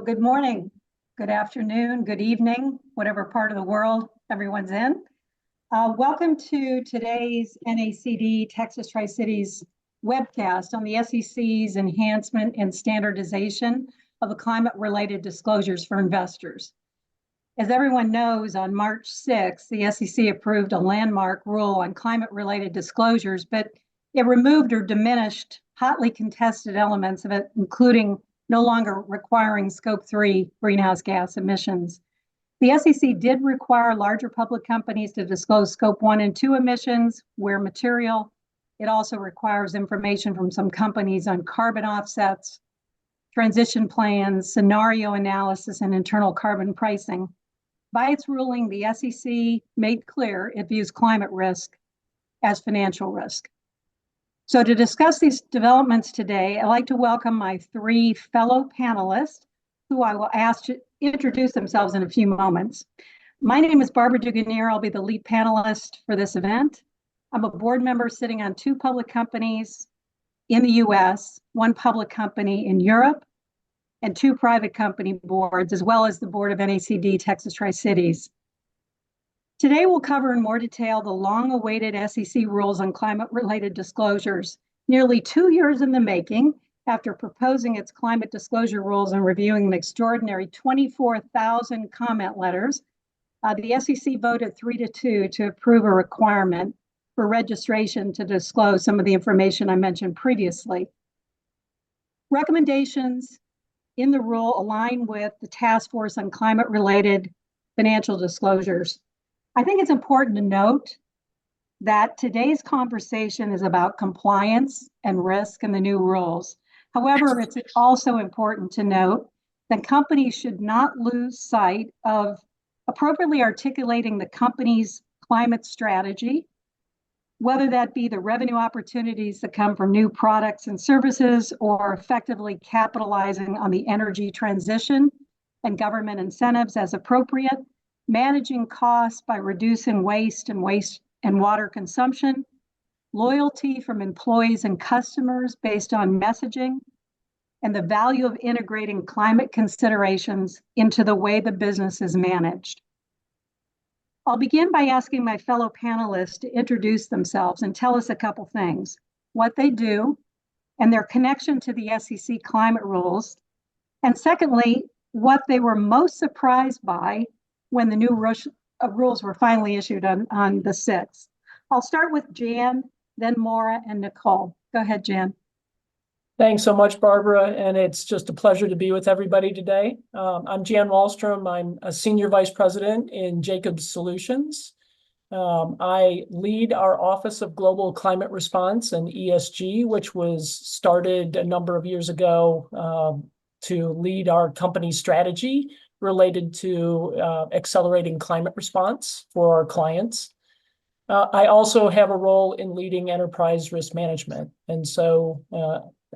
Good morning, good afternoon, good evening, whatever part of the world everyone's in. Welcome to today's NACD Texas Tri-Cities webcast on the SEC's enhancement and standardization of the climate-related disclosures for investors. As everyone knows, on March 6th, the SEC approved a landmark rule on climate-related disclosures, but it removed or diminished hotly contested elements of it, including no longer requiring Scope 3 greenhouse gas emissions. The SEC did require larger public companies to disclose Scope 1 and 2 emissions where material. It also requires information from some companies on carbon offsets, transition plans, scenario analysis, and internal carbon pricing. By its ruling, the SEC made clear it views climate risk as financial risk. So to discuss these developments today, I'd like to welcome my three fellow panelists, who I will ask to introduce themselves in a few moments. My name is Barbara Duganier. I'll be the lead panelist for this event. I'm a board member sitting on two public companies in the US, one public company in Europe, and two private company boards, as well as the board of NACD Texas Tri-Cities. Today, we'll cover in more detail the long-awaited SEC rules on climate-related disclosures, nearly 2 years in the making after proposing its climate disclosure rules and reviewing an extraordinary 24,000 comment letters. The SEC voted 3-2 to approve a requirement for registration to disclose some of the information I mentioned previously. Recommendations in the rule align with the Task Force on Climate-Related Financial Disclosures. I think it's important to note that today's conversation is about compliance and risk and the new rules. However, it's also important to note that companies should not lose sight of appropriately articulating the company's climate strategy, whether that be the revenue opportunities that come from new products and services or effectively capitalizing on the energy transition and government incentives as appropriate, managing costs by reducing waste and water consumption, loyalty from employees and customers based on messaging, and the value of integrating climate considerations into the way the business is managed. I'll begin by asking my fellow panelists to introduce themselves and tell us a couple things: what they do and their connection to the SEC climate rules, and secondly, what they were most surprised by when the new rules were finally issued on the 6th. I'll start with Jan, then Maura, and Nichole. Go ahead, Jan. Thanks so much, Barbara, and it's just a pleasure to be with everybody today. I'm Jan Walstrom. I'm a Senior Vice President in Jacobs Solutions. I lead our Office of Global Climate Response and ESG, which was started a number of years ago to lead our company strategy related to accelerating climate response for our clients. I also have a role in leading enterprise risk management. And so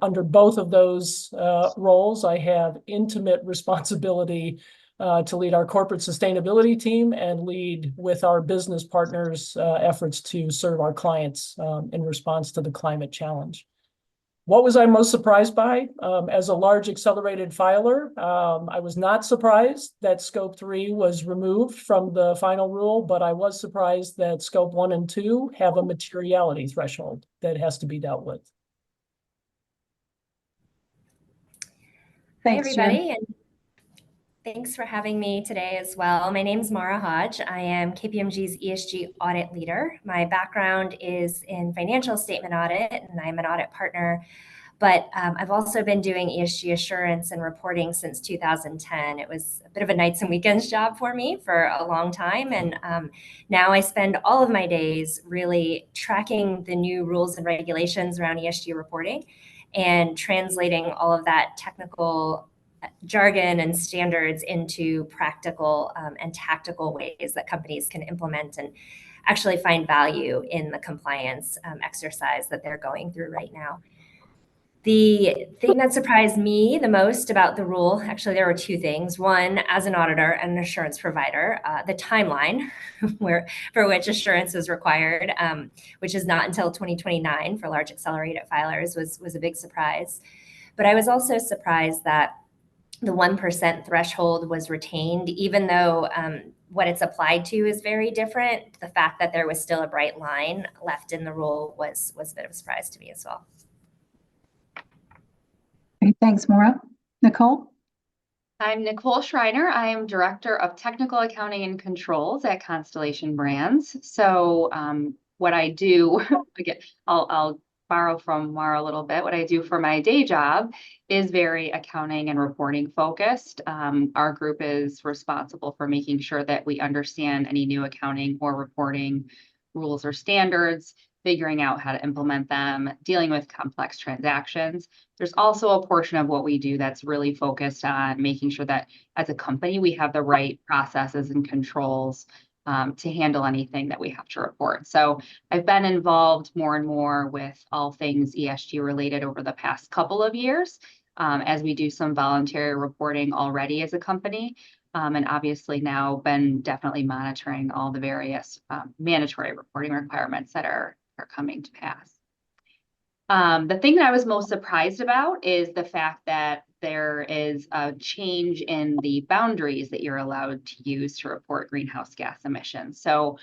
under both of those roles, I have intimate responsibility to lead our corporate sustainability team and lead with our business partners' efforts to serve our clients in response to the climate challenge. What was I most surprised by? As a large accelerated filer, I was not surprised that Scope 3 was removed from the final rule, but I was surprised that Scope 1 and 2 have a materiality threshold that has to be dealt with. Hi, everybody, and thanks for having me today as well. My name is Maura Hodge. I am KPMG's ESG audit leader. My background is in financial statement audit, and I'm an audit partner, but I've also been doing ESG assurance and reporting since 2010. It was a bit of a nights and weekends job for me for a long time, and now I spend all of my days really tracking the new rules and regulations around ESG reporting and translating all of that technical jargon and standards into practical and tactical ways that companies can implement and actually find value in the compliance exercise that they're going through right now. The thing that surprised me the most about the rule, actually there were two things. One, as an auditor and an assurance provider, the timeline for which assurance is required, which is not until 2029 for large accelerated filers, was a big surprise. But I was also surprised that the 1% threshold was retained, even though what it's applied to is very different. The fact that there was still a bright line left in the rule was a bit of a surprise to me as well. Okay, thanks, Maura. Nichole? I'm Nichole Schreiner. I am Director of Technical Accounting and Controls at Constellation Brands. So what I do, again, I'll borrow from Maura a little bit. What I do for my day job is very accounting and reporting focused. Our group is responsible for making sure that we understand any new accounting or reporting rules or standards, figuring out how to implement them, dealing with complex transactions. There's also a portion of what we do that's really focused on making sure that as a company, we have the right processes and controls to handle anything that we have to report. So I've been involved more and more with all things ESG related over the past couple of years, as we do some voluntary reporting already as a company. And obviously now been definitely monitoring all the various mandatory reporting requirements that are coming to pass. The thing that I was most surprised about is the fact that there is a change in the boundaries that you're allowed to use to report greenhouse gas emissions. So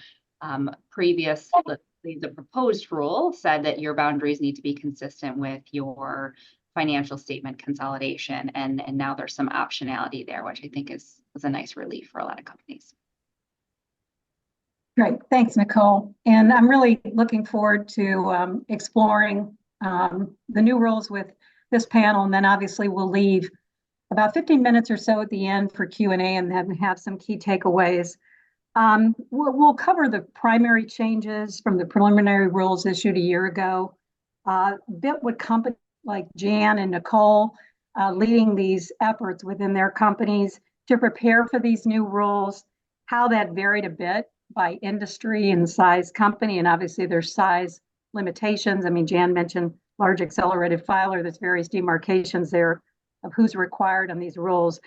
previously, the proposed rule said that your boundaries need to be consistent with your financial statement consolidation. And now there's some optionality there, which I think is a nice relief for a lot of companies. Great, thanks, Nichole. And I'm really looking forward to exploring the new rules with this panel, and then obviously we'll leave about 15 minutes or so at the end for Q&A and then have some key takeaways. We'll cover the primary changes from the preliminary rules issued a year ago, a bit what companies like Jan and Nichole leading these efforts within their companies to prepare for these new rules, how that varied a bit by industry and size company, and obviously there's size limitations. I mean, Jan mentioned large accelerated filer. There's various demarcations there of who's required on these rules.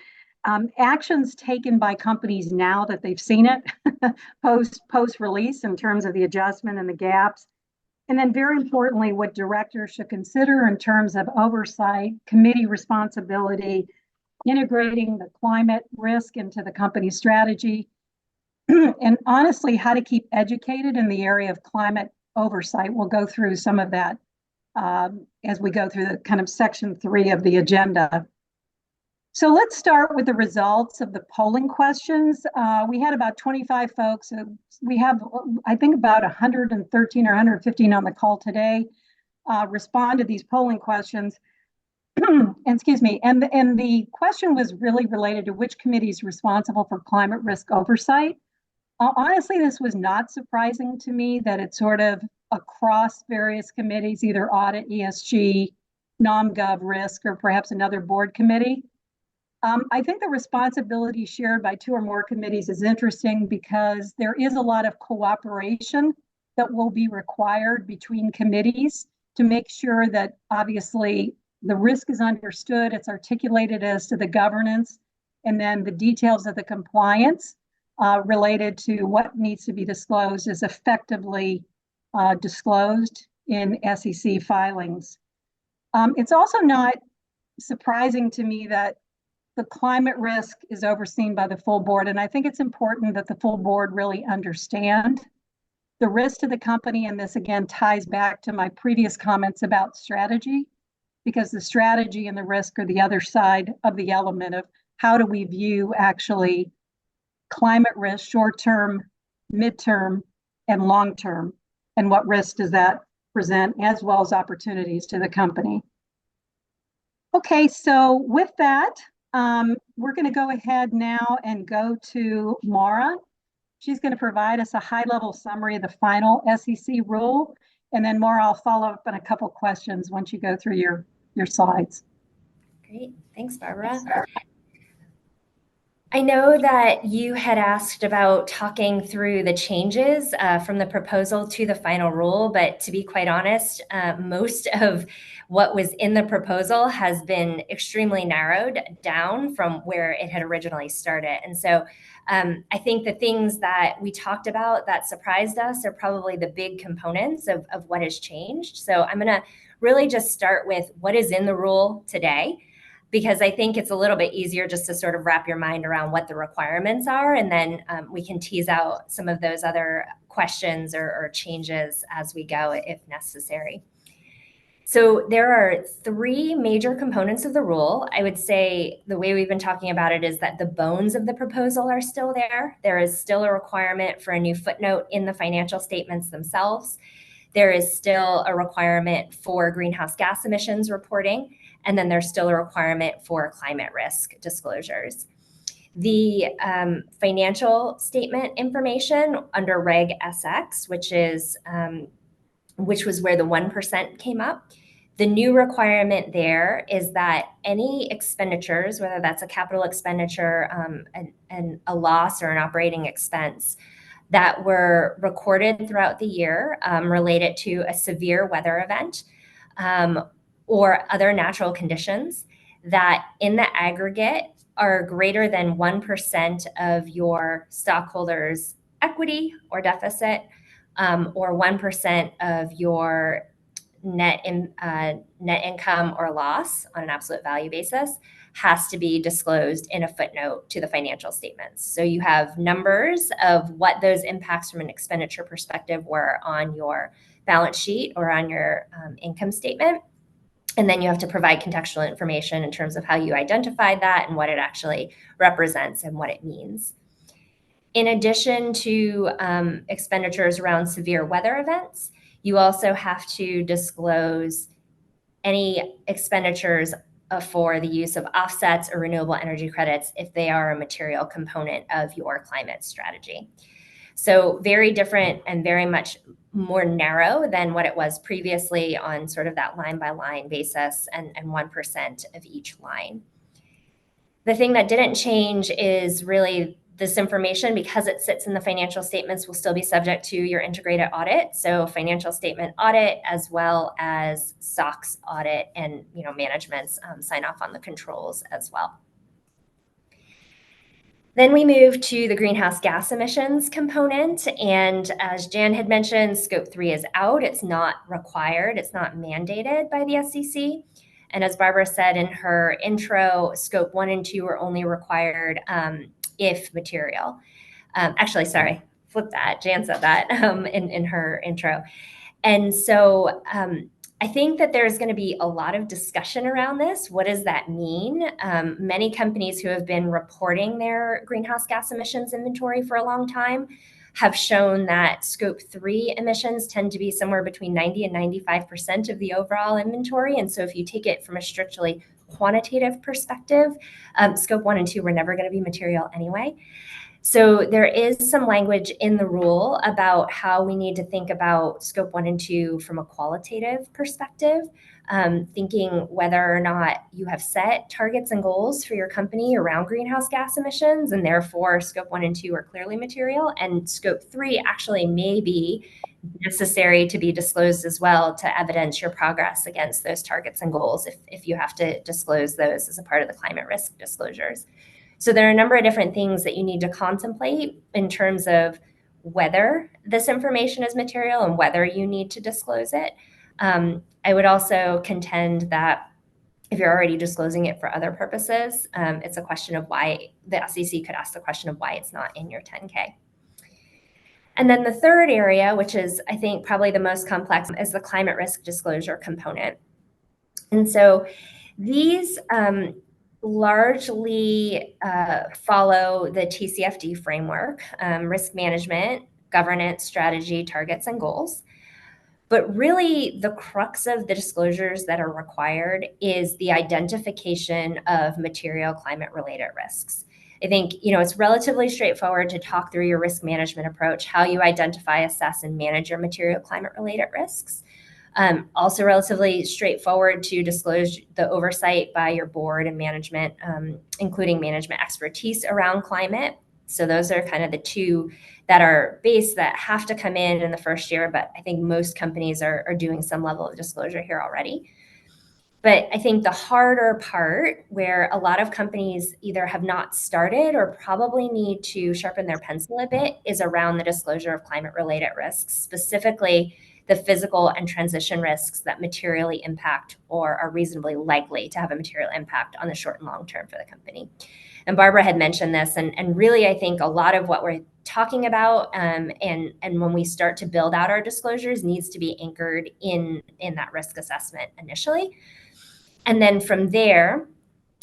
Actions taken by companies now that they've seen it post release in terms of the adjustment and the gaps. And then very importantly, what directors should consider in terms of oversight, committee responsibility, integrating the climate risk into the company strategy, and honestly, how to keep educated in the area of climate oversight. We'll go through some of that as we go through the kind of section 3 of the agenda. So let's start with the results of the polling questions. We had about 25 folks. We have, I think, about 113 or 115 on the call today respond to these polling questions. And excuse me, and the question was really related to which committee is responsible for climate risk oversight. Honestly, this was not surprising to me that it's sort of across various committees, either audit, ESG, nom-gov risk, or perhaps another board committee. I think the responsibility shared by 2 or more committees is interesting because there is a lot of cooperation that will be required between committees to make sure that obviously the risk is understood, it's articulated as to the governance, and then the details of the compliance related to what needs to be disclosed is effectively disclosed in SEC filings. It's also not surprising to me that the climate risk is overseen by the full board, and I think it's important that the full board really understand the risk to the company, and this again ties back to my previous comments about strategy, because the strategy and the risk are the other side of the element of how do we view actually climate risk, short-term, midterm, and long-term, and what risk does that present, as well as opportunities to the company. Okay, so with that, we're going to go ahead now and go to Maura. She's going to provide us a high-level summary of the final SEC rule, and then Maura, I'll follow up on a couple questions once you go through your slides. Great, thanks, Barbara. I know that you had asked about talking through the changes from the proposal to the final rule, but to be quite honest, most of what was in the proposal has been extremely narrowed down from where it had originally started. And so I think the things that we talked about that surprised us are probably the big components of what has changed. So I'm going to really just start with what is in the rule today. because I think it's a little bit easier just to sort of wrap your mind around what the requirements are, and then we can tease out some of those other questions or changes as we go if necessary. So there are 3 major components of the rule. I would say the way we've been talking about it is that the bones of the proposal are still there. There is still a requirement for a new footnote in the financial statements themselves. There is still a requirement for greenhouse gas emissions reporting, and then there's still a requirement for climate risk disclosures. The financial statement information under Reg SX, which was where the 1% came up. The new requirement there is that any expenditures, whether that's a capital expenditure and a loss or an operating expense, that were recorded throughout the year related to a severe weather event or other natural conditions, that in the aggregate are greater than 1% of your stockholders' equity or deficit, or 1% of your net income or loss on an absolute value basis, has to be disclosed in a footnote to the financial statements. So you have numbers of what those impacts from an expenditure perspective were on your balance sheet or on your income statement. And then you have to provide contextual information in terms of how you identified that and what it actually represents and what it means. In addition to expenditures around severe weather events, you also have to disclose any expenditures for the use of offsets or renewable energy credits if they are a material component of your climate strategy. So very different and very much more narrow than what it was previously on sort of that line by line basis and 1% of each line. The thing that didn't change is really this information, because it sits in the financial statements, will still be subject to your integrated audit. So financial statement audit, as well as SOX audit and management's sign off on the controls as well. Then we move to the greenhouse gas emissions component. And as Jan had mentioned, scope 3 is out. It's not required. It's not mandated by the SEC. And as Barbara said in her intro, scope 1 and 2 are only required if material. Actually, sorry, flip that. Jan said that in her intro. And so I think that there's going to be a lot of discussion around this. What does that mean? Many companies who have been reporting their greenhouse gas emissions inventory for a long time have shown that scope 3 emissions tend to be somewhere between 90 and 95% of the overall inventory. And so if you take it from a strictly quantitative perspective, scope 1 and 2 were never going to be material anyway. So there is some language in the rule about how we need to think about scope 1 and 2 from a qualitative perspective, thinking whether or not you have set targets and goals for your company around greenhouse gas emissions, and therefore scope 1 and 2 are clearly material, and scope 3 actually may be necessary to be disclosed as well to evidence your progress against those targets and goals if you have to disclose those as a part of the climate risk disclosures. So there are a number of different things that you need to contemplate in terms of whether this information is material and whether you need to disclose it. I would also contend that if you're already disclosing it for other purposes, it's a question of why the SEC could ask the question of why it's not in your 10K. And then the third area, which is I think probably the most complex, is the climate risk disclosure component. And so these largely follow the TCFD framework, risk management, governance, strategy, targets, and goals. But really the crux of the disclosures that are required is the identification of material climate-related risks. I think, it's relatively straightforward to talk through your risk management approach, how you identify, assess, and manage your material climate-related risks. Also relatively straightforward to disclose the oversight by your board and management, including management expertise around climate. So those are kind of the two that are base that have to come in the first year, but I think most companies are doing some level of disclosure here already. But I think the harder part, where a lot of companies either have not started or probably need to sharpen their pencil a bit, is around the disclosure of climate-related risks, specifically the physical and transition risks that materially impact or are reasonably likely to have a material impact on the short and long term for the company. And Barbara had mentioned this, and really I think a lot of what we're talking about and when we start to build out our disclosures needs to be anchored in that risk assessment initially. And then from there,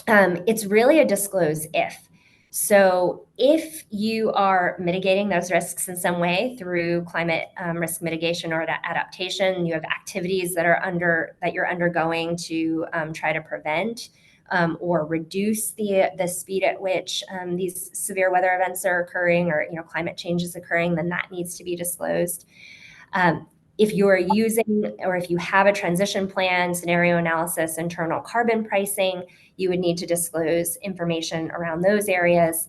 it's really a disclose if. So if you are mitigating those risks in some way through climate risk mitigation or adaptation, you have activities that you're undergoing to try to prevent or reduce the speed at which these severe weather events are occurring, or climate change is occurring, then that needs to be disclosed. If you are using, or if you have a transition plan, scenario analysis, internal carbon pricing, you would need to disclose information around those areas.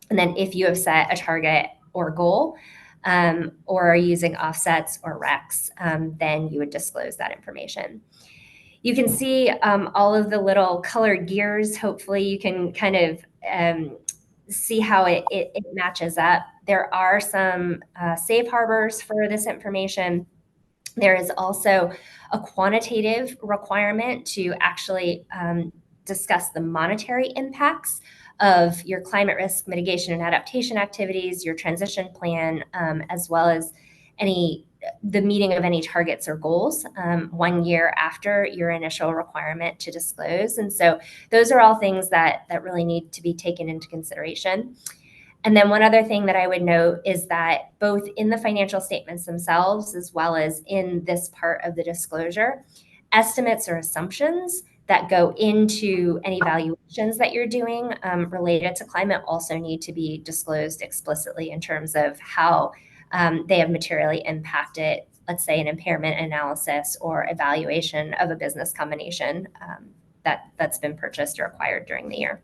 And then if you have set a target or goal, or are using offsets or RECs, then you would disclose that information. You can see all of the little colored gears. Hopefully you can kind of see how it matches up. There are some safe harbors for this information. There is also a quantitative requirement to actually discuss the monetary impacts of your climate risk mitigation and adaptation activities, your transition plan, as well as the meeting of any targets or goals 1 year after your initial requirement to disclose. And so those are all things that really need to be taken into consideration. And then one other thing that I would note is that both in the financial statements themselves, as well as in this part of the disclosure, estimates or assumptions that go into any valuations that you're doing related to climate also need to be disclosed explicitly in terms of how they have materially impacted, let's say, an impairment analysis or evaluation of a business combination that's been purchased or acquired during the year.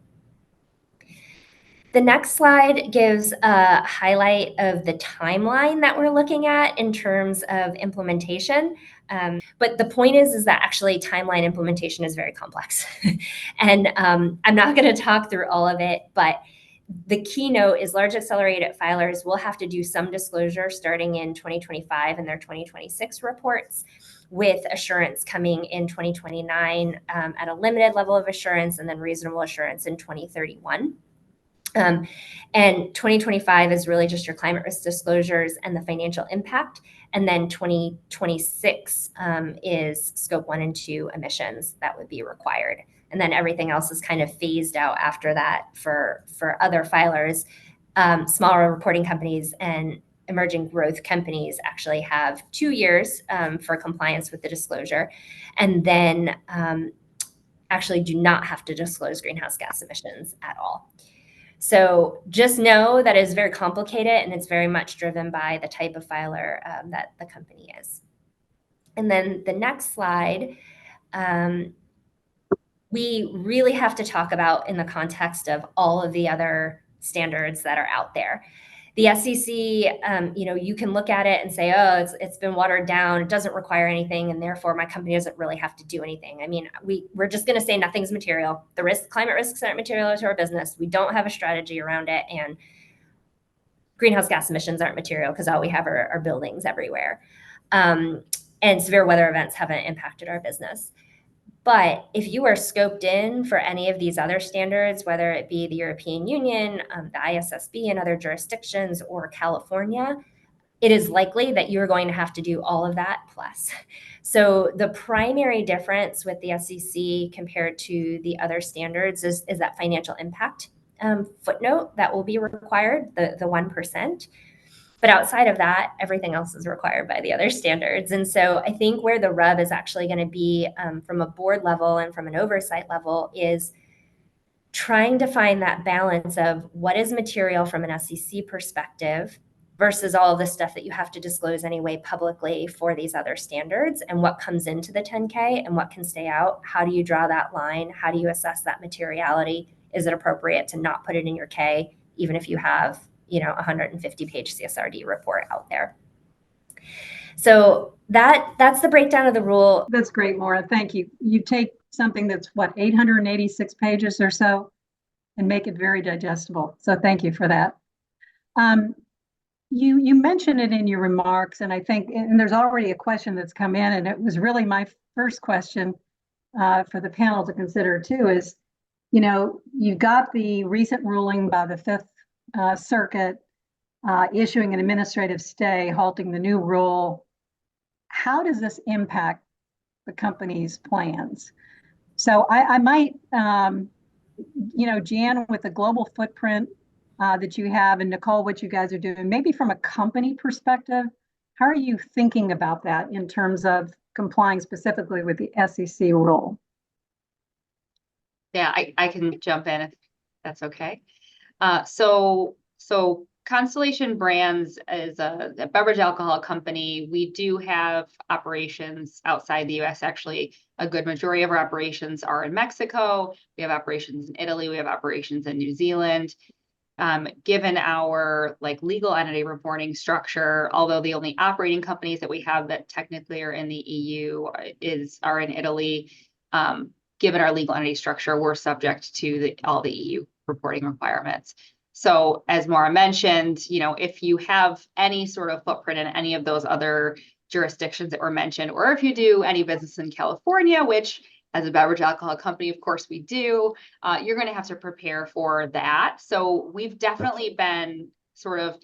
The next slide gives a highlight of the timeline that we're looking at in terms of implementation. But the point is that actually timeline implementation is very complex. And I'm not going to talk through all of it, but the keynote is large accelerated filers will have to do some disclosure starting in 2025 in their 2026 reports, with assurance coming in 2029 at a limited level of assurance, and then reasonable assurance in 2031. And 2025 is really just your climate risk disclosures and the financial impact. And then 2026 is scope 1 and 2 emissions that would be required. And then everything else is kind of phased out after that for other filers. Smaller reporting companies and emerging growth companies actually have 2 years for compliance with the disclosure, and then actually do not have to disclose greenhouse gas emissions at all. So just know that it's very complicated, and it's very much driven by the type of filer that the company is. And then the next slide, we really have to talk about in the context of all of the other standards that are out there. The SEC, you can look at it and say, oh, it's been watered down, it doesn't require anything, and therefore my company doesn't really have to do anything. I mean, we're just going to say nothing's material. The climate risks aren't material to our business. We don't have a strategy around it, and greenhouse gas emissions aren't material because all we have are buildings everywhere. And severe weather events haven't impacted our business. But if you are scoped in for any of these other standards, whether it be the European Union, the ISSB in other jurisdictions, or California, it is likely that you're going to have to do all of that plus. So the primary difference with the SEC compared to the other standards is that financial impact footnote that will be required, the 1%. But outside of that, everything else is required by the other standards. And so I think where the rub is actually going to be from a board level and from an oversight level is trying to find that balance of what is material from an SEC perspective versus all of the stuff that you have to disclose anyway publicly for these other standards, and what comes into the 10K and what can stay out. How do you draw that line? How do you assess that materiality? Is it appropriate to not put it in your K, even if you have 150-page CSRD report out there? So that's the breakdown of the rule. That's great, Maura. Thank you. You take something that's 886 pages or so and make it very digestible. So thank you for that. You mentioned it in your remarks, and I think, and there's already a question that's come in, and it was really my first question for the panel to consider too, is, you've got the recent ruling by the Fifth Circuit issuing an administrative stay, halting the new rule. How does this impact the company's plans? So I might, Jan, with the global footprint that you have, and Nichole, what you guys are doing, maybe from a company perspective, how are you thinking about that in terms of complying specifically with the SEC rule? Yeah, I can jump in if that's okay. So Constellation Brands is a beverage alcohol company. We do have operations outside the US. Actually, a good majority of our operations are in Mexico. We have operations in Italy. We have operations in New Zealand. Given our legal entity reporting structure, although the only operating companies that we have that technically are in the EU are in Italy, given our legal entity structure, we're subject to all the EU reporting requirements. So as Maura mentioned, if you have any sort of footprint in any of those other jurisdictions that were mentioned, or if you do any business in California, which as a beverage alcohol company, of course we do, you're going to have to prepare for that. So we've definitely been sort of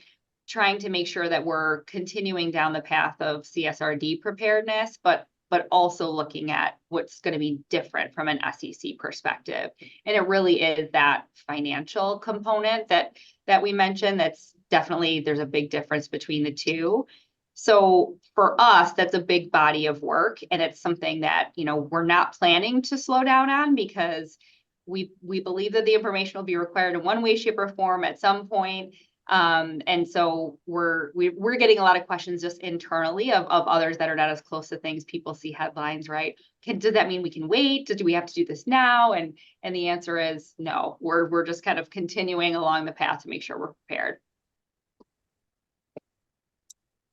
trying to make sure that we're continuing down the path of CSRD preparedness, but also looking at what's going to be different from an SEC perspective. And it really is that financial component that we mentioned. That's definitely, there's a big difference between the two. So for us, that's a big body of work. And it's something that, we're not planning to slow down on, because we believe that the information will be required in one way, shape, or form at some point. And so we're getting a lot of questions just internally of others that are not as close to things. People see headlines, right? Does that mean we can wait? Do we have to do this now? And the answer is no. We're just kind of continuing along the path to make sure we're prepared.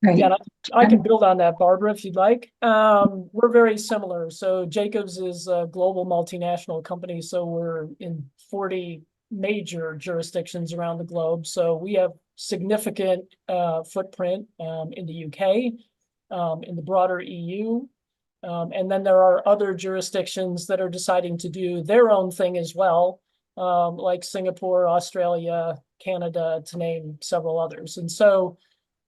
Great. Yeah, I can build on that, Barbara, if you'd like. We're very similar. So Jacobs is a global multinational company, so we're in 40 major jurisdictions around the globe. So we have significant footprint in the UK, in the broader EU. And then there are other jurisdictions that are deciding to do their own thing as well, like Singapore, Australia, Canada, to name several others. And so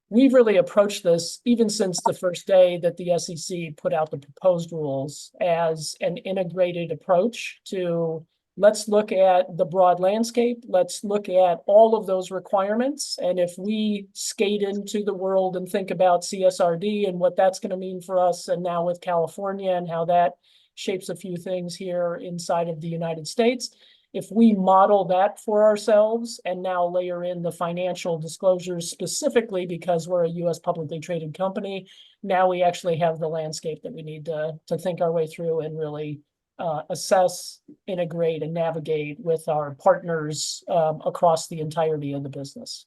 we've really approached this, even since the first day that the SEC put out the proposed rules, as an integrated approach to, let's look at the broad landscape. Let's look at all of those requirements. And if we skate into the world and think about CSRD and what that's going to mean for us, and now with California and how that shapes a few things here inside of the United States, if we model that for ourselves and now layer in the financial disclosures specifically because we're a US publicly traded company, now we actually have the landscape that we need to think our way through and really assess, integrate, and navigate with our partners across the entirety of the business.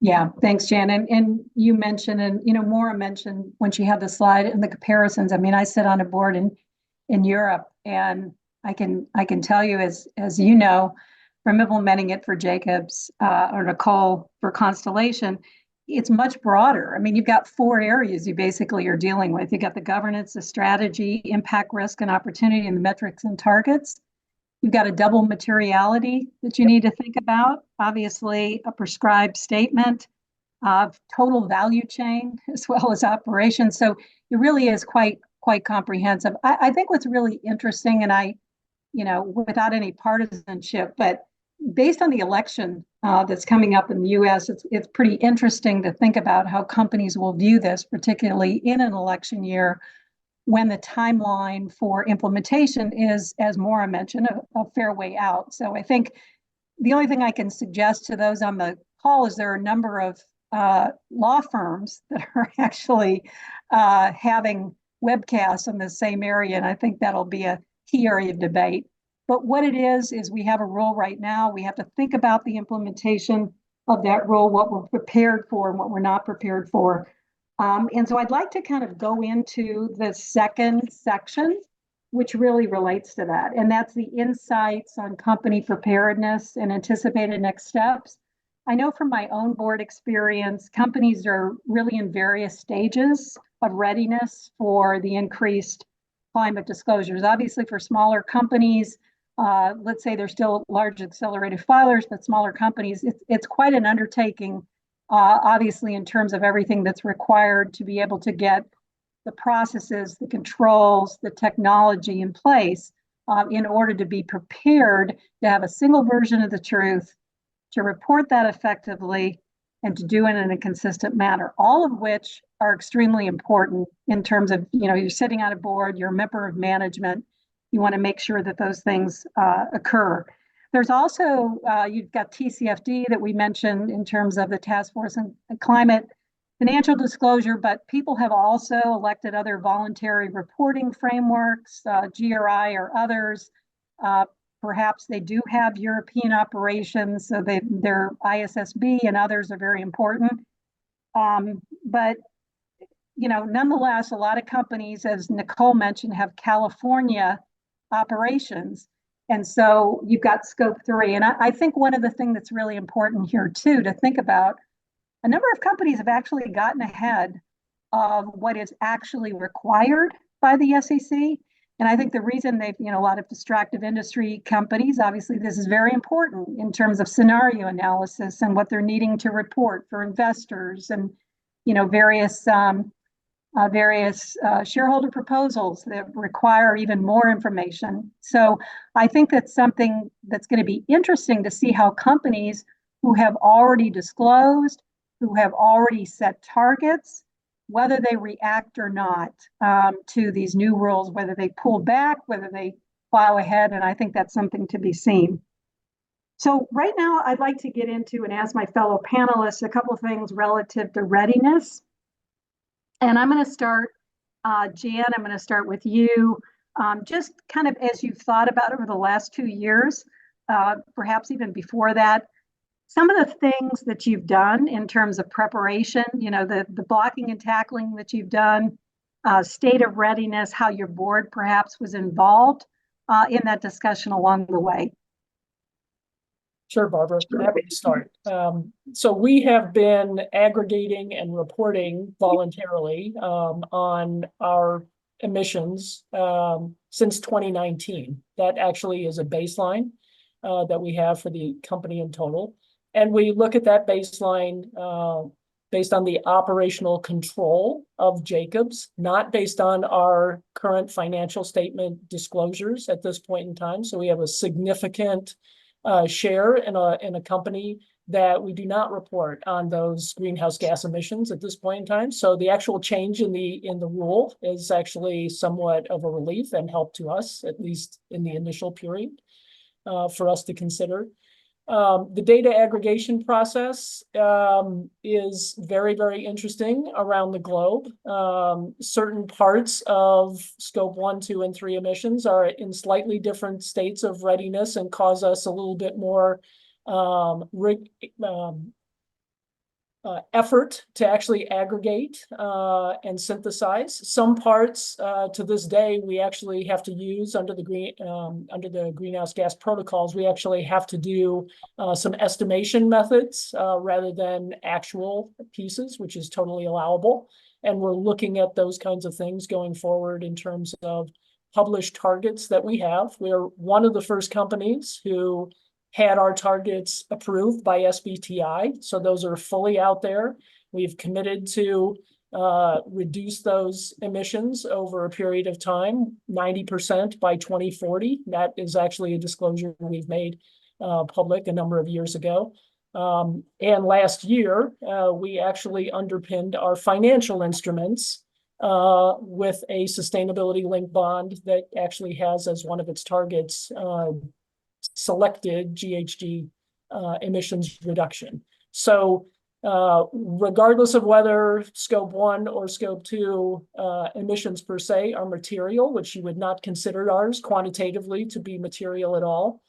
Yeah, thanks, Jan. And you mentioned, and Maura mentioned when she had the slide and the comparisons. I mean, I sit on a board in Europe, and I can tell you, as you know, from implementing it for Jacobs or Nichole for Constellation, it's much broader. I mean, you've got 4 areas you basically are dealing with. You got the governance, the strategy, impact, risk, and opportunity, and the metrics and targets. You've got a double materiality that you need to think about. Obviously, a prescribed statement of total value chain as well as operations. So it really is quite comprehensive. I think what's really interesting, and without any partisanship, but based on the election that's coming up in the US, it's pretty interesting to think about how companies will view this, particularly in an election year, when the timeline for implementation is, as Maura mentioned, a fair way out. So I think the only thing I can suggest to those on the call is there are a number of law firms that are actually having webcasts in the same area, and I think that'll be a key area of debate. But what it is we have a rule right now. We have to think about the implementation of that rule, what we're prepared for and what we're not prepared for. And so I'd like to kind of go into the second section, which really relates to that. And that's the insights on company preparedness and anticipated next steps. I know from my own board experience, companies are really in various stages of readiness for the increased climate disclosures. Obviously, for smaller companies, let's say they're still large accelerated filers, but smaller companies, it's quite an undertaking, obviously, in terms of everything that's required to be able to get the processes, the controls, the technology in place in order to be prepared to have a single version of the truth, to report that effectively, and to do it in a consistent manner, all of which are extremely important in terms of, you're sitting on a board, you're a member of management, you want to make sure that those things occur. There's also, you've got TCFD that we mentioned in terms of the Task Force on Climate Financial Disclosure, but people have also elected other voluntary reporting frameworks, GRI or others. Perhaps they do have European operations, so their ISSB and others are very important. But nonetheless, a lot of companies, as Nichole mentioned, have California operations. And so you've got scope 3. And I think one of the things that's really important here too to think about, a number of companies have actually gotten ahead of what is actually required by the SEC. And I think the reason they've, a lot of distractive industry companies, obviously this is very important in terms of scenario analysis and what they're needing to report for investors and, various shareholder proposals that require even more information. So I think that's something that's going to be interesting to see how companies who have already disclosed, who have already set targets, whether they react or not to these new rules, whether they pull back, whether they plow ahead. And I think that's something to be seen. So right now, I'd like to get into and ask my fellow panelists a couple of things relative to readiness. And I'm going to start, Jan, I'm going to start with you. Just kind of as you've thought about over the last 2 years, perhaps even before that, some of the things that you've done in terms of preparation, the blocking and tackling that you've done, state of readiness, how your board perhaps was involved in that discussion along the way. Sure, Barbara. Happy to start. So we have been aggregating and reporting voluntarily on our emissions since 2019. That actually is a baseline that we have for the company in total. And we look at that baseline based on the operational control of Jacobs, not based on our current financial statement disclosures at this point in time. So we have a significant share in a company that we do not report on those greenhouse gas emissions at this point in time. So the actual change in the rule is actually somewhat of a relief and help to us, at least in the initial period, for us to consider. The data aggregation process is very, very interesting around the globe. Certain parts of scope 1, 2, and 3 emissions are in slightly different states of readiness and cause us a little bit more effort to actually aggregate and synthesize. Some parts to this day we actually have to use under the greenhouse gas protocols. We actually have to do some estimation methods rather than actual pieces, which is totally allowable. And we're looking at those kinds of things going forward in terms of published targets that we have. We're one of the first companies who had our targets approved by SBTI. So those are fully out there. We've committed to reduce those emissions over a period of time, 90% by 2040. That is actually a disclosure we've made public a number of years ago. And last year, we actually underpinned our financial instruments with a sustainability-linked bond that actually has as one of its targets selected GHG emissions reduction. So regardless of whether scope 1 or scope 2 emissions per se are material, which you would not consider ours quantitatively to be material at all,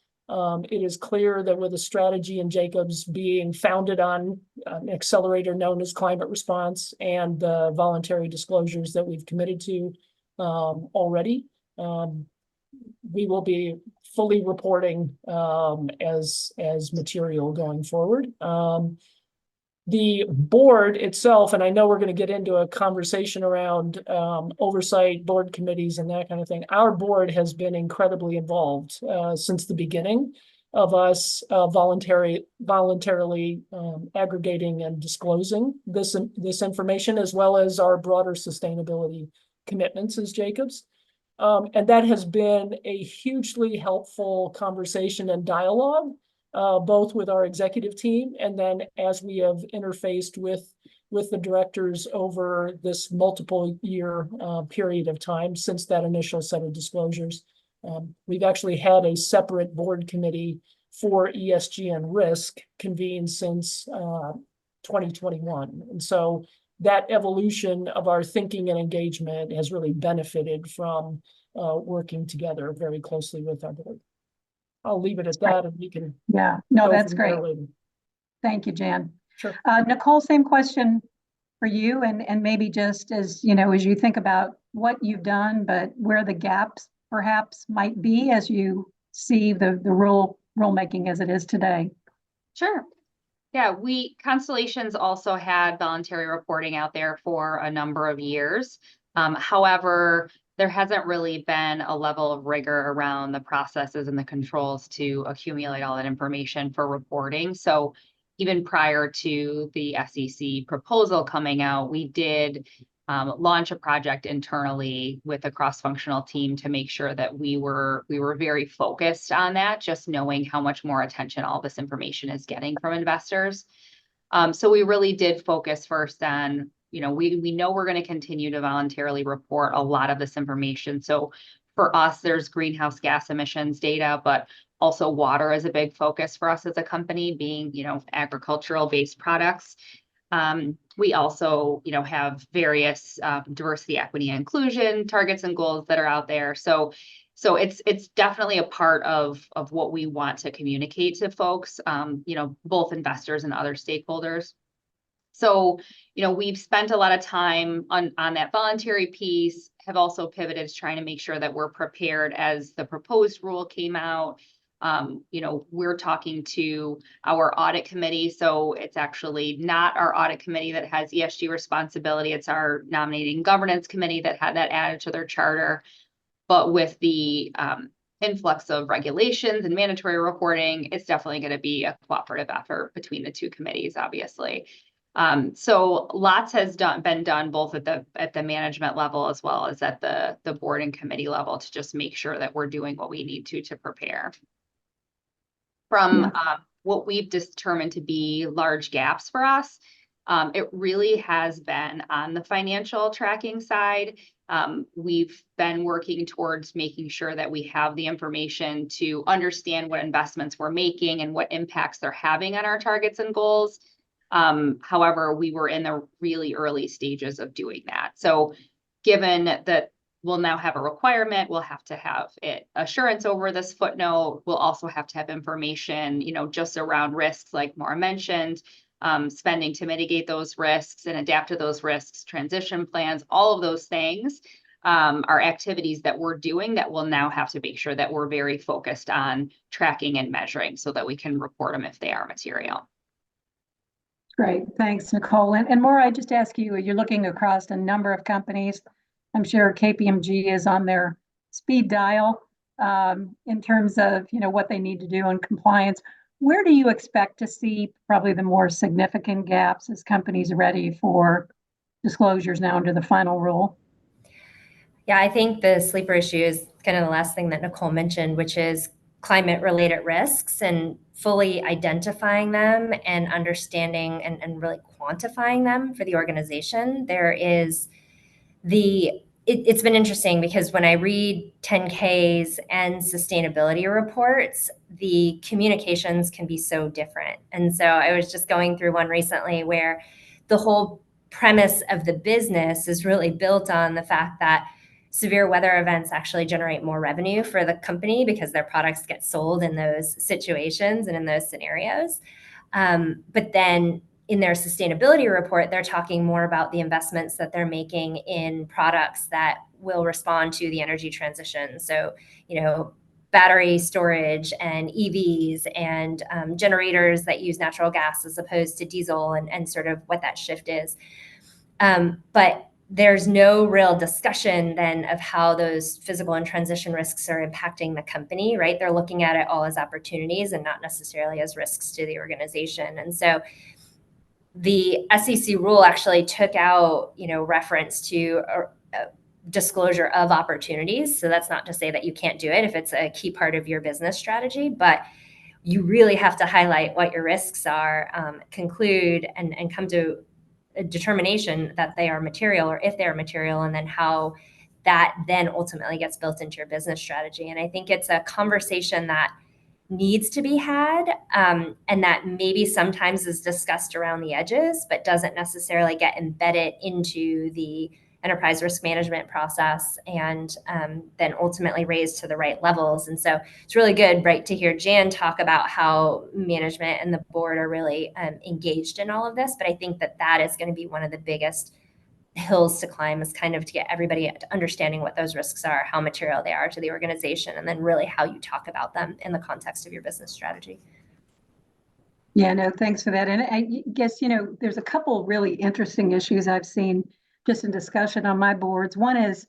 it is clear that with a strategy in Jacobs being founded on an accelerator known as climate response and the voluntary disclosures that we've committed to already, we will be fully reporting as material going forward. The board itself, and I know we're going to get into a conversation around oversight, board committees, and that kind of thing. Our board has been incredibly involved since the beginning of us voluntarily aggregating and disclosing this information, as well as our broader sustainability commitments as Jacobs. And that has been a hugely helpful conversation and dialogue, both with our executive team and then as we have interfaced with the directors over this multiple year period of time since that initial set of disclosures. We've actually had a separate board committee for ESG and risk convened since 2021. And so that evolution of our thinking and engagement has really benefited from working together very closely with our board. I'll leave it at that, and you can. Yeah, no, that's great. Thank you, Jan. Sure. Nichole, same question for you, and maybe just as as you think about what you've done, but where the gaps perhaps might be as you see the rulemaking as it is today. Sure. Yeah, Constellation's also had voluntary reporting out there for a number of years. However, there hasn't really been a level of rigor around the processes and the controls to accumulate all that information for reporting. So even prior to the SEC proposal coming out, we did launch a project internally with a cross-functional team to make sure that we were very focused on that, just knowing how much more attention all this information is getting from investors. So we really did focus first on, we know we're going to continue to voluntarily report a lot of this information. So for us, there's greenhouse gas emissions data, but also water is a big focus for us as a company, being, agricultural based products. We also, have various diversity, equity, and inclusion targets and goals that are out there. So it's definitely a part of what we want to communicate to folks, both investors and other stakeholders. So, we've spent a lot of time on that voluntary piece, have also pivoted to trying to make sure that we're prepared as the proposed rule came out. We're talking to our audit committee. So it's actually not our audit committee that has ESG responsibility. It's our nominating governance committee that had that added to their charter. But with the influx of regulations and mandatory reporting, it's definitely going to be a cooperative effort between the two committees, obviously. So lots has been done both at the management level as well as at the board and committee level to just make sure that we're doing what we need to prepare. From what we've determined to be large gaps for us, it really has been on the financial tracking side. We've been working towards making sure that we have the information to understand what investments we're making and what impacts they're having on our targets and goals. However, we were in the really early stages of doing that. So given that we'll now have a requirement, we'll have to have assurance over this footnote. We'll also have to have information, just around risks, like Maura mentioned, spending to mitigate those risks and adapt to those risks, transition plans, all of those things are activities that we're doing that we'll now have to make sure that we're very focused on tracking and measuring so that we can report them if they are material. Great, thanks, Nichole. And Maura, I just ask you, you're looking across a number of companies. I'm sure KPMG is on their speed dial in terms of what they need to do in compliance. Where do you expect to see probably the more significant gaps as companies are ready for disclosures now under the final rule? Yeah, I think the sleeper issue is kind of the last thing that Nichole mentioned, which is climate-related risks and fully identifying them and understanding and really quantifying them for the organization. It's been interesting because when I read 10Ks and sustainability reports, the communications can be so different. And so I was just going through one recently where the whole premise of the business is really built on the fact that severe weather events actually generate more revenue for the company because their products get sold in those situations and in those scenarios. But then in their sustainability report, they're talking more about the investments that they're making in products that will respond to the energy transition. So, battery storage and EVs and generators that use natural gas as opposed to diesel, and sort of what that shift is. But there's no real discussion then of how those physical and transition risks are impacting the company, right? They're looking at it all as opportunities and not necessarily as risks to the organization. And so the SEC rule actually took out, reference to a disclosure of opportunities. So that's not to say that you can't do it if it's a key part of your business strategy, but you really have to highlight what your risks are, conclude and come to a determination that they are material, or if they're material, and then how that then ultimately gets built into your business strategy. And I think it's a conversation that needs to be had, and that maybe sometimes is discussed around the edges, but doesn't necessarily get embedded into the enterprise risk management process and then ultimately raised to the right levels. And so it's really good, right, to hear Jan talk about how management and the board are really engaged in all of this. But I think that is going to be one of the biggest hills to climb, is kind of to get everybody understanding what those risks are, how material they are to the organization, and then really how you talk about them in the context of your business strategy. Yeah, no, thanks for that. And I guess, there's a couple really interesting issues I've seen just in discussion on my boards. One is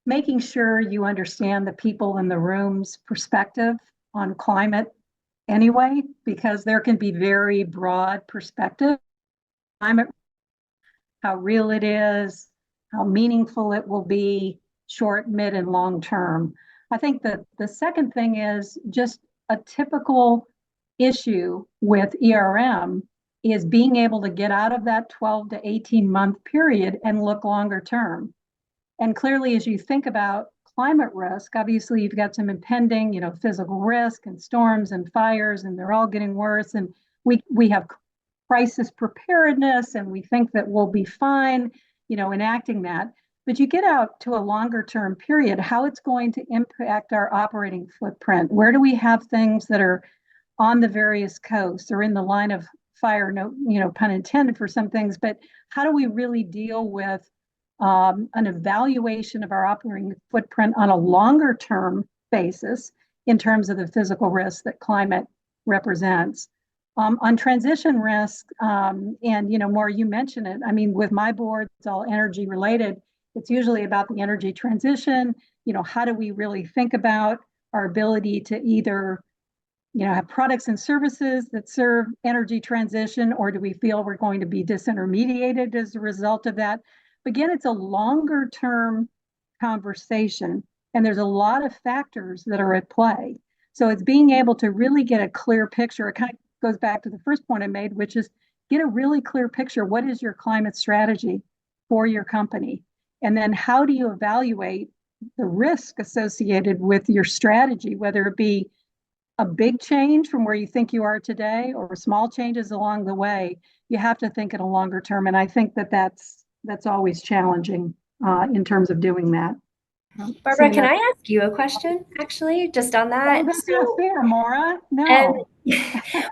making sure you understand the people in the room's perspective on climate anyway, because there can be very broad perspective. Climate, how real it is, how meaningful it will be, short, mid, and long term. I think that the second thing is just a typical issue with ERM is being able to get out of that 12 to 18 month period and look longer term. And clearly, as you think about climate risk, obviously you've got some impending, physical risk and storms and fires, and they're all getting worse. And we have crisis preparedness, and we think that we'll be fine, enacting that. But you get out to a longer term period, how it's going to impact our operating footprint. Where do we have things that are on the various coasts or in the line of fire, no, pun intended for some things, but how do we really deal with an evaluation of our operating footprint on a longer term basis in terms of the physical risk that climate represents? On transition risk, and Maura, you mentioned it. I mean, with my board, it's all energy related. It's usually about the energy transition. How do we really think about our ability to either have products and services that serve energy transition, or do we feel we're going to be disintermediated as a result of that? Again, it's a longer term conversation, and there's a lot of factors that are at play. So it's being able to really get a clear picture. It kind of goes back to the first point I made, which is get a really clear picture. What is your climate strategy for your company? And then how do you evaluate the risk associated with your strategy, whether it be a big change from where you think you are today or small changes along the way? You have to think in a longer term. And I think that's always challenging in terms of doing that. Barbara, can I ask you a question, actually, just on that? Oh, that's not fair, Maura. No.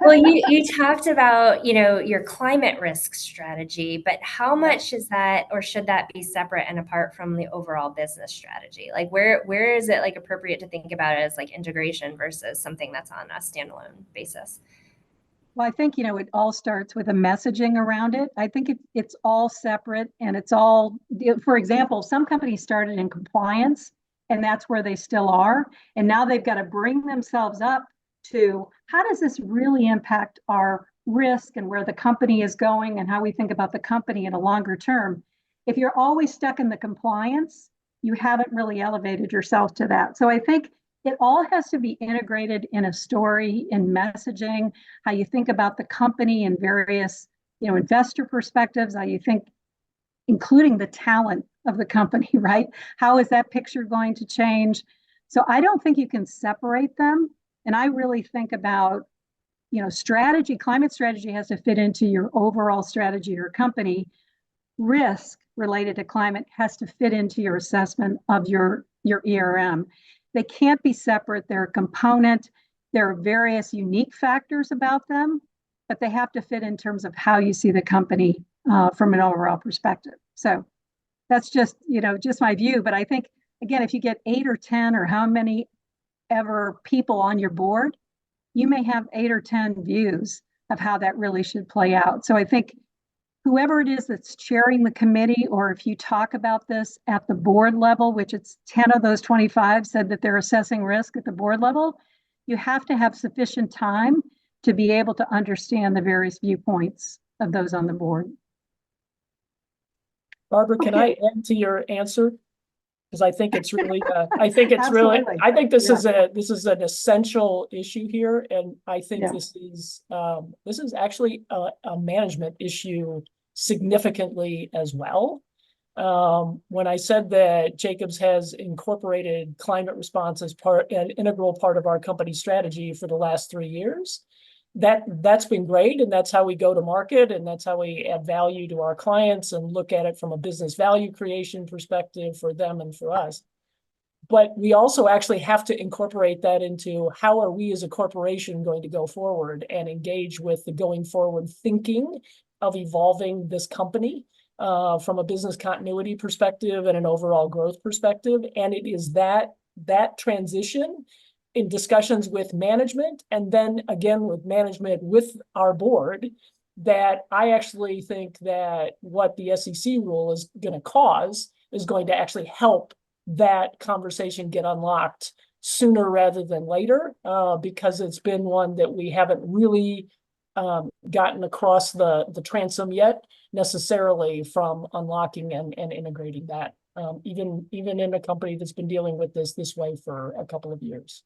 Well, you talked about, your climate risk strategy, but how much is that, or should that be separate and apart from the overall business strategy? Like where is it like appropriate to think about it as like integration versus something that's on a standalone basis? Well, I think, it all starts with a messaging around it. I think it's all separate, and it's all, for example, some companies started in compliance, and that's where they still are. And now they've got to bring themselves up to how does this really impact our risk and where the company is going and how we think about the company in a longer term. If you're always stuck in the compliance, you haven't really elevated yourself to that. So I think it all has to be integrated in a story, in messaging, how you think about the company and various, investor perspectives, how you think, including the talent of the company, right? How is that picture going to change? So I don't think you can separate them. And I really think about, strategy, climate strategy has to fit into your overall strategy of your company. Risk related to climate has to fit into your assessment of your ERM. They can't be separate. They're a component. There are various unique factors about them, but they have to fit in terms of how you see the company from an overall perspective. So that's just, just my view. But I think, again, if you get 8 or 10 or how many ever people on your board, you may have 8 or 10 views of how that really should play out. So I think whoever it is that's chairing the committee, or if you talk about this at the board level, which it's 10 of those 25 said that they're assessing risk at the board level, you have to have sufficient time to be able to understand the various viewpoints of those on the board. Barbara, can I add to your answer? Because I think it's really, I think this is an essential issue here, and I think this is actually a management issue significantly as well. When I said that Jacobs has incorporated climate response as an integral part of our company strategy for the last 3 years, that's been great, and that's how we go to market, and that's how we add value to our clients and look at it from a business value creation perspective for them and for us. But we also actually have to incorporate that into how are we as a corporation going to go forward and engage with the going forward thinking of evolving this company from a business continuity perspective and an overall growth perspective. And it is that transition in discussions with management, and then again with management with our board, that I actually think that what the SEC rule is going to cause is going to actually help that conversation get unlocked sooner rather than later, because it's been one that we haven't really gotten across the transom yet necessarily from unlocking and integrating that, even in a company that's been dealing with this way for a couple of years.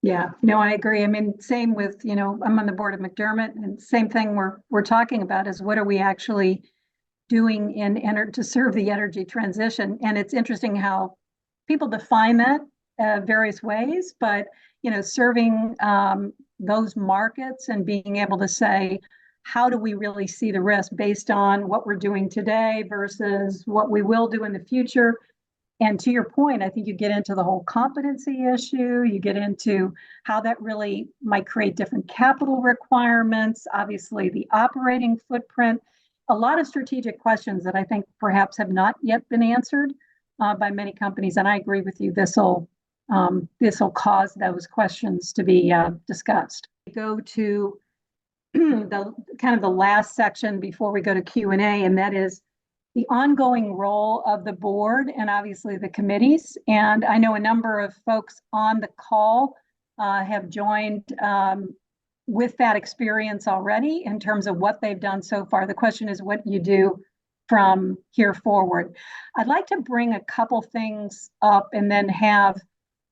Yeah, no, I agree. I mean, same with, I'm on the board of McDermott, and same thing we're talking about is what are we actually doing to serve the energy transition. And it's interesting how people define that various ways, but, serving those markets and being able to say, how do we really see the risk based on what we're doing today versus what we will do in the future? And to your point, I think you get into the whole competency issue, you get into how that really might create different capital requirements, obviously the operating footprint, a lot of strategic questions that I think perhaps have not yet been answered by many companies. And I agree with you, this will cause those questions to be discussed. Go to the last section before we go to Q&A, and that is the ongoing role of the board and obviously the committees. And I know a number of folks on the call have joined with that experience already in terms of what they've done so far. The question is what you do from here forward. I'd like to bring a couple things up and then have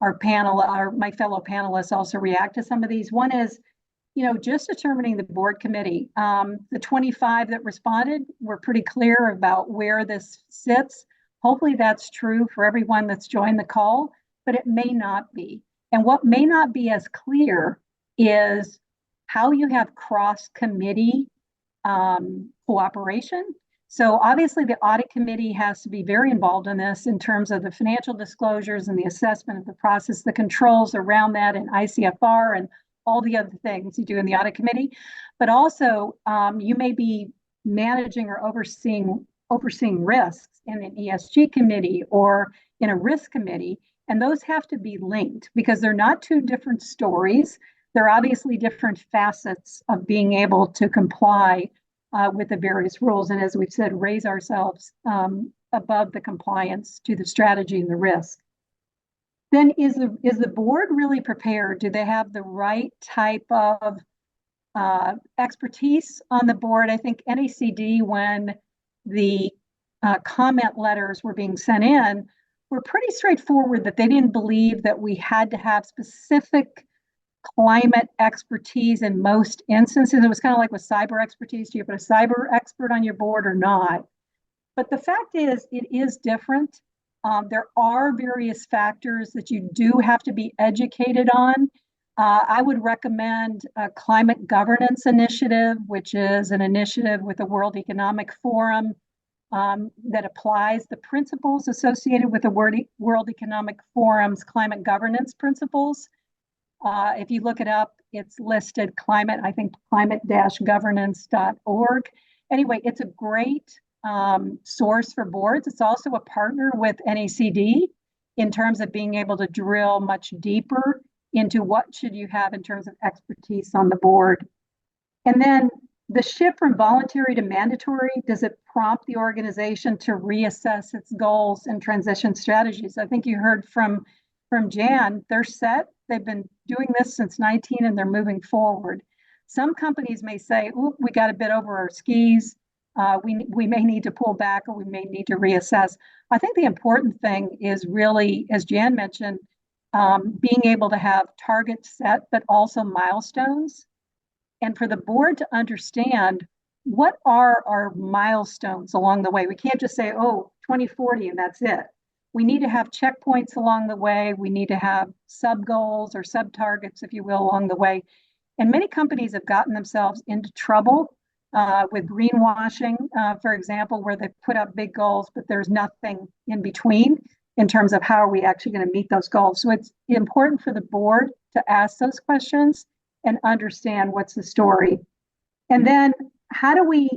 my fellow panelists also react to some of these. One is, just determining the board committee. The 25 that responded were pretty clear about where this sits. Hopefully that's true for everyone that's joined the call, but it may not be. And what may not be as clear is how you have cross-committee cooperation. So obviously the audit committee has to be very involved in this in terms of the financial disclosures and the assessment of the process, the controls around that, and ICFR and all the other things you do in the audit committee. But also you may be managing or overseeing risks in an ESG committee or in a risk committee. And those have to be linked because they're not two different stories. They're obviously different facets of being able to comply with the various rules. And as we've said, raise ourselves above the compliance to the strategy and the risk. Then is the board really prepared? Do they have the right type of expertise on the board? I think NACD, when the comment letters were being sent in, were pretty straightforward that they didn't believe that we had to have specific climate expertise in most instances. It was kind of like with cyber expertise. Do you put a cyber expert on your board or not? But the fact is, it is different. There are various factors that you do have to be educated on. I would recommend a climate governance initiative, which is an initiative with the World Economic Forum that applies the principles associated with the World Economic Forum's climate governance principles. If you look it up, it's listed climate, I think climate-governance.org. Anyway, it's a great source for boards. It's also a partner with NACD in terms of being able to drill much deeper into what should you have in terms of expertise on the board. And then the shift from voluntary to mandatory, does it prompt the organization to reassess its goals and transition strategies? I think you heard from Jan, they're set. They've been doing this since 19 and they're moving forward. Some companies may say, "Ooh, we got a bit over our skis. We may need to pull back or we may need to reassess." I think the important thing is really, as Jan mentioned, being able to have targets set, but also milestones. And for the board to understand what are our milestones along the way. We can't just say, oh, 2040 and that's it. We need to have checkpoints along the way. We need to have sub goals or sub targets, if you will, along the way. And many companies have gotten themselves into trouble with greenwashing, for example, where they put up big goals, but there's nothing in between in terms of how are we actually going to meet those goals. So it's important for the board to ask those questions and understand what's the story. And then how do we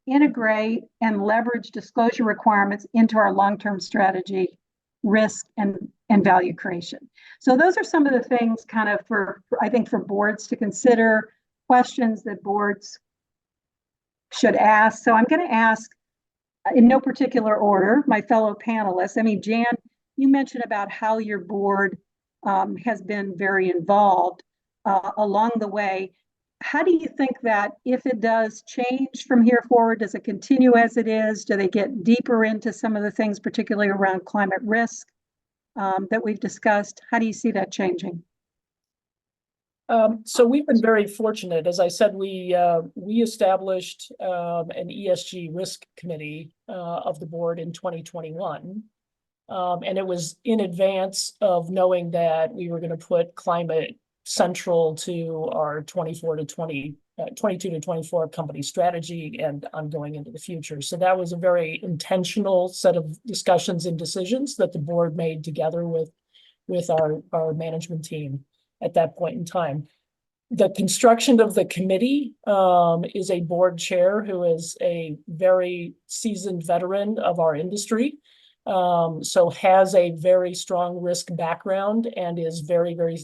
integrate and leverage disclosure requirements into our long-term strategy, risk, and value creation? So those are some of the things kind of I think for boards to consider, questions that boards should ask. So I'm going to ask in no particular order, my fellow panelists. I mean, Jan, you mentioned about how your board has been very involved along the way. How do you think that if it does change from here forward, does it continue as it is? Do they get deeper into some of the things, particularly around climate risk that we've discussed? How do you see that changing? So we've been very fortunate. As I said, we established an ESG risk committee of the board in 2021. And it was in advance of knowing that we were going to put climate central to our 22 to 24 company strategy and ongoing into the future. So that was a very intentional set of discussions and decisions that the board made together with our management team at that point in time. The construction of the committee is a board chair who is a very seasoned veteran of our industry. So has a very strong risk background and is very, very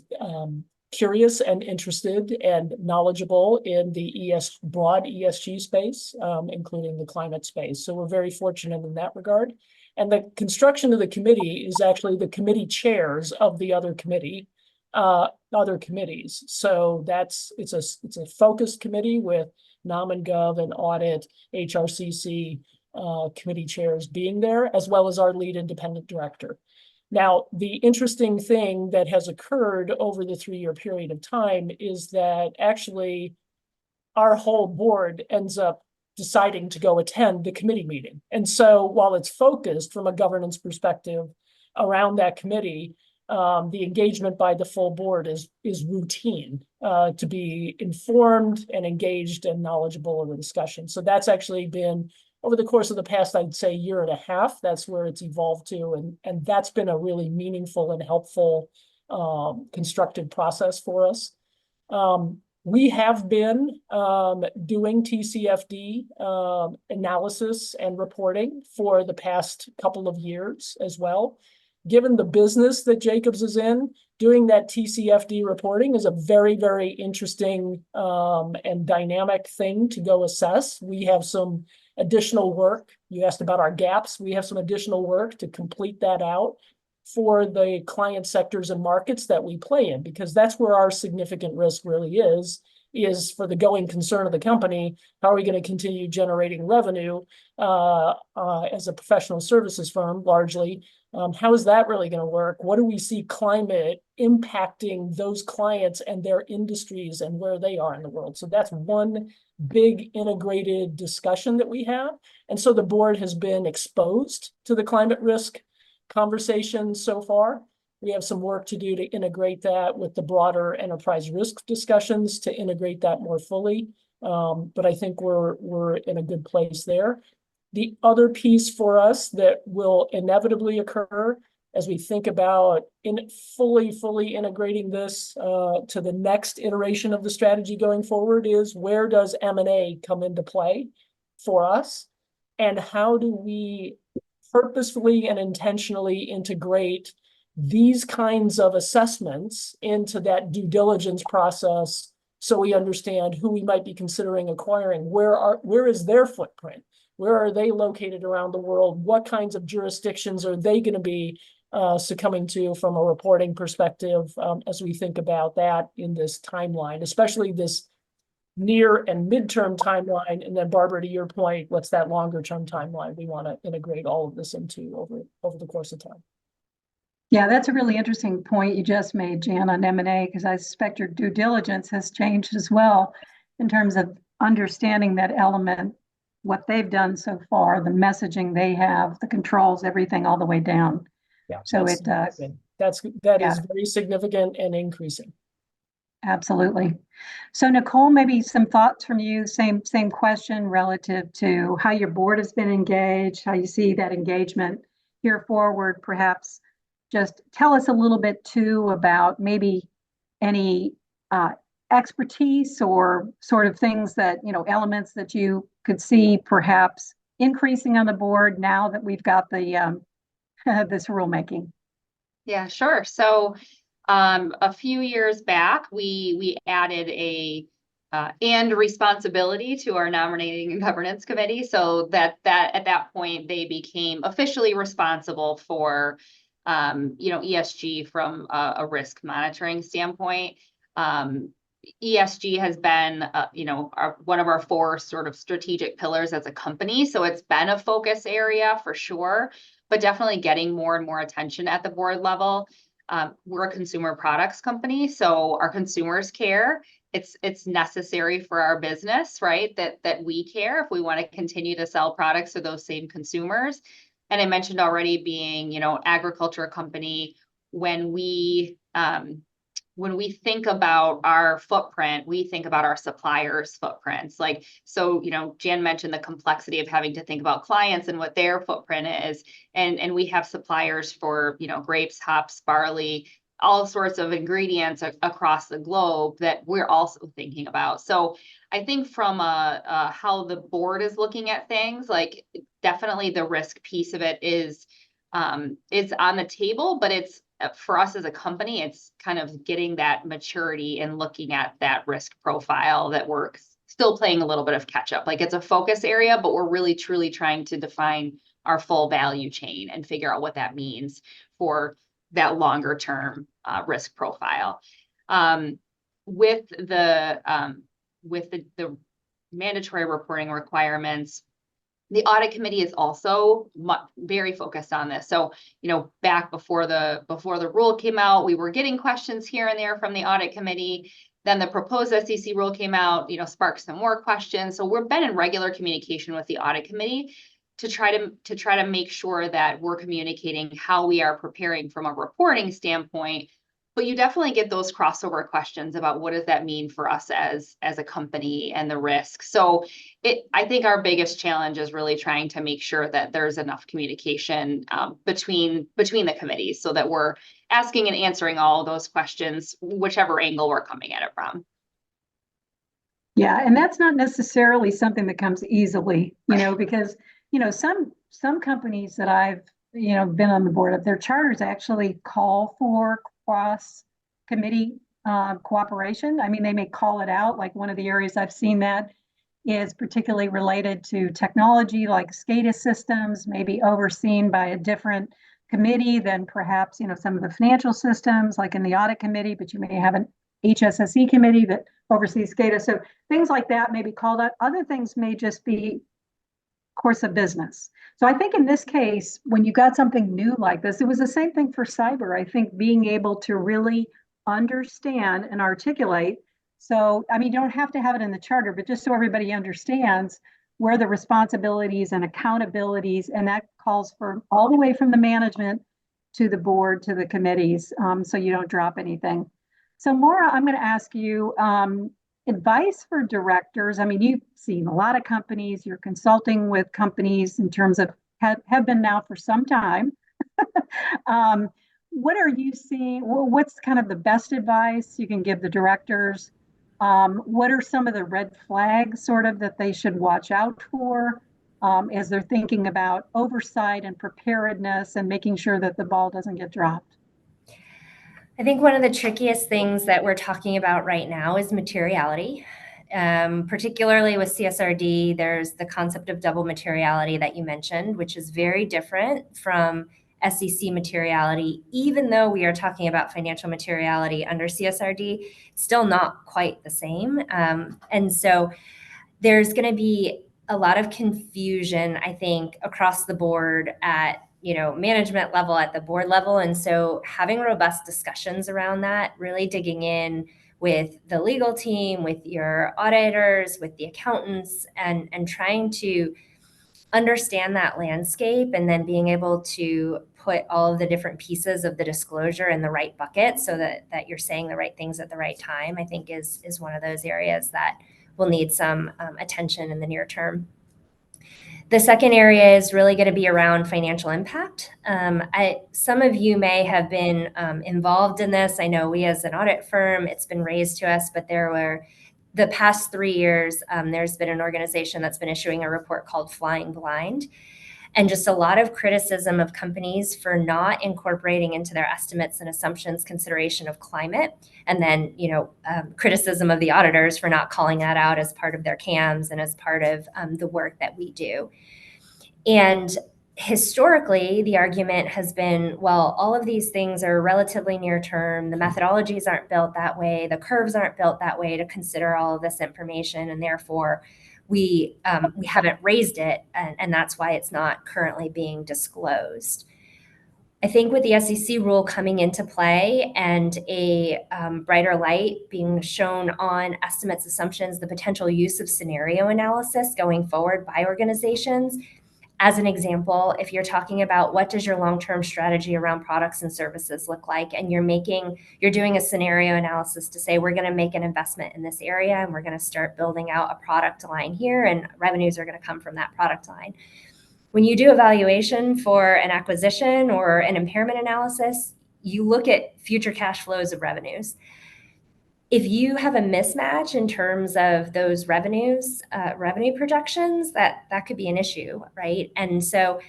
curious and interested and knowledgeable in the broad ESG space, including the climate space. So we're very fortunate in that regard. And the construction of the committee is actually the committee chairs of the other committees. So it's a focused committee with Nom and Gov and Audit, HRCC committee chairs being there, as well as our lead independent director. Now, the interesting thing that has occurred over the 3-year period of time is that actually our whole board ends up deciding to go attend the committee meeting. And so while it's focused from a governance perspective around that committee, the engagement by the full board is routine to be informed and engaged and knowledgeable in the discussion. So that's actually been over the course of the past, I'd say, 1.5 years, that's where it's evolved to. And that's been a really meaningful and helpful, constructive process for us. We have been doing TCFD analysis and reporting for the past couple of years as well. Given the business that Jacobs is in, doing that TCFD reporting is a very, very interesting and dynamic thing to go assess. We have some additional work. You asked about our gaps. We have some additional work to complete that out for the client sectors and markets that we play in, because that's where our significant risk really is for the going concern of the company. How are we going to continue generating revenue as a professional services firm, largely? How is that really going to work? What do we see climate impacting those clients and their industries and where they are in the world? So that's one big integrated discussion that we have. And so the board has been exposed to the climate risk conversation so far. We have some work to do to integrate that with the broader enterprise risk discussions to integrate that more fully. But I think we're in a good place there. The other piece for us that will inevitably occur as we think about fully integrating this to the next iteration of the strategy going forward, is where does M&A come into play for us? And how do we purposefully and intentionally integrate these kinds of assessments into that due diligence process, so we understand who we might be considering acquiring? Where is their footprint? Where are they located around the world? What kinds of jurisdictions are they going to be succumbing to from a reporting perspective, as we think about that in this timeline, especially this near and midterm timeline? And then, Barbara, to your point, what's that longer term timeline we want to integrate all of this into over the course of time? Yeah, that's a really interesting point you just made, Jan, on M&A, because I suspect your due diligence has changed as well in terms of understanding that element, what they've done so far, the messaging they have, the controls, everything all the way down. Yeah, so that yeah. is very significant and increasing. Absolutely. So Nichole, maybe some thoughts from you, same question relative to how your board has been engaged, how you see that engagement here forward. Perhaps just tell us a little bit too about maybe any expertise or sort of things that, elements that you could see perhaps increasing on the board now that we've got the this rulemaking. Yeah, sure. So a few years back, we added a and responsibility to our nominating and governance committee, so that at that point they became officially responsible for ESG from a risk monitoring standpoint. ESG has been one of our 4 sort of strategic pillars as a company, so it's been a focus area for sure, but definitely getting more and more attention at the board level. We're a consumer products company, so our consumers care. It's necessary for our business, right? That we care if we want to continue to sell products to those same consumers. And I mentioned already being, agriculture company, when we think about our footprint, we think about our suppliers' footprints. Jan mentioned the complexity of having to think about clients and what their footprint is. And we have suppliers for, grapes, hops, barley, all sorts of ingredients across the globe that we're also thinking about. So I think from how the board is looking at things, like definitely the risk piece of it is on the table, but it's, for us as a company, it's kind of getting that maturity and looking at that risk profile that we're still playing a little bit of catch up. Like, it's a focus area, but we're really truly trying to define our full value chain and figure out what that means for that longer term risk profile. With the mandatory reporting requirements, the audit committee is also very focused on this. So, back before the rule came out, we were getting questions here and there from the audit committee. Then the proposed SEC rule came out, sparked some more questions. So we've been in regular communication with the audit committee to try to make sure that we're communicating how we are preparing from a reporting standpoint. But you definitely get those crossover questions about what does that mean for us as a company and the risk. So I think our biggest challenge is really trying to make sure that there's enough communication between the committees, so that we're asking and answering all of those questions, whichever angle we're coming at it from. Yeah, and that's not necessarily something that comes easily, because some companies that I've been on the board of, their charters actually call for cross committee cooperation. I mean, they may call it out. Like, one of the areas I've seen that is particularly related to technology, like SCADA systems, maybe overseen by a different committee than perhaps some of the financial systems, like in the audit committee, but you may have an HSSE committee that oversees SCADA. So things like that may be called out. Other things may just be course of business. So I think in this case, when you got something new like this, it was the same thing for cyber. I think being able to really understand and articulate. So, I mean, you don't have to have it in the charter, but just so everybody understands where the responsibilities and accountabilities, and that calls for all the way from the management to the board, to the committees, so you don't drop anything. So Maura, I'm going to ask you, advice for directors. I mean, you've seen a lot of companies, you're consulting with companies in terms of have been now for some time. What are you seeing? What's kind of the best advice you can give the directors? What are some of the red flags sort of that they should watch out for as they're thinking about oversight and preparedness and making sure that the ball doesn't get dropped? I think one of the trickiest things that we're talking about right now is materiality. Particularly with CSRD, there's the concept of double materiality that you mentioned, which is very different from SEC materiality. Even though we are talking about financial materiality under CSRD, still not quite the same. And so there's going to be a lot of confusion, I think, across the board at management level, at the board level. And so having robust discussions around that, really digging in with the legal team, with your auditors, with the accountants, and trying to understand that landscape, and then being able to put all of the different pieces of the disclosure in the right bucket so that you're saying the right things at the right time, I think is one of those areas that will need some attention in the near term. The second area is really going to be around financial impact. Some of you may have been involved in this. I know we as an audit firm, it's been raised to us, but the past 3 years, there's been an organization that's been issuing a report called Flying Blind, and just a lot of criticism of companies for not incorporating into their estimates and assumptions consideration of climate, and then criticism of the auditors for not calling that out as part of their CAMs and as part of the work that we do. And historically, the argument has been, well, all of these things are relatively near term. The methodologies aren't built that way. The curves aren't built that way to consider all of this information. And therefore, we haven't raised it. And that's why it's not currently being disclosed. I think with the SEC rule coming into play and a brighter light being shown on estimates, assumptions, the potential use of scenario analysis going forward by organizations. As an example, if you're talking about what does your long-term strategy around products and services look like, and you're doing a scenario analysis to say, we're going to make an investment in this area and we're going to start building out a product line here and revenues are going to come from that product line. When you do evaluation for an acquisition or an impairment analysis, you look at future cash flows of revenues. If you have a mismatch in terms of those revenue projections, that could be an issue, right? And so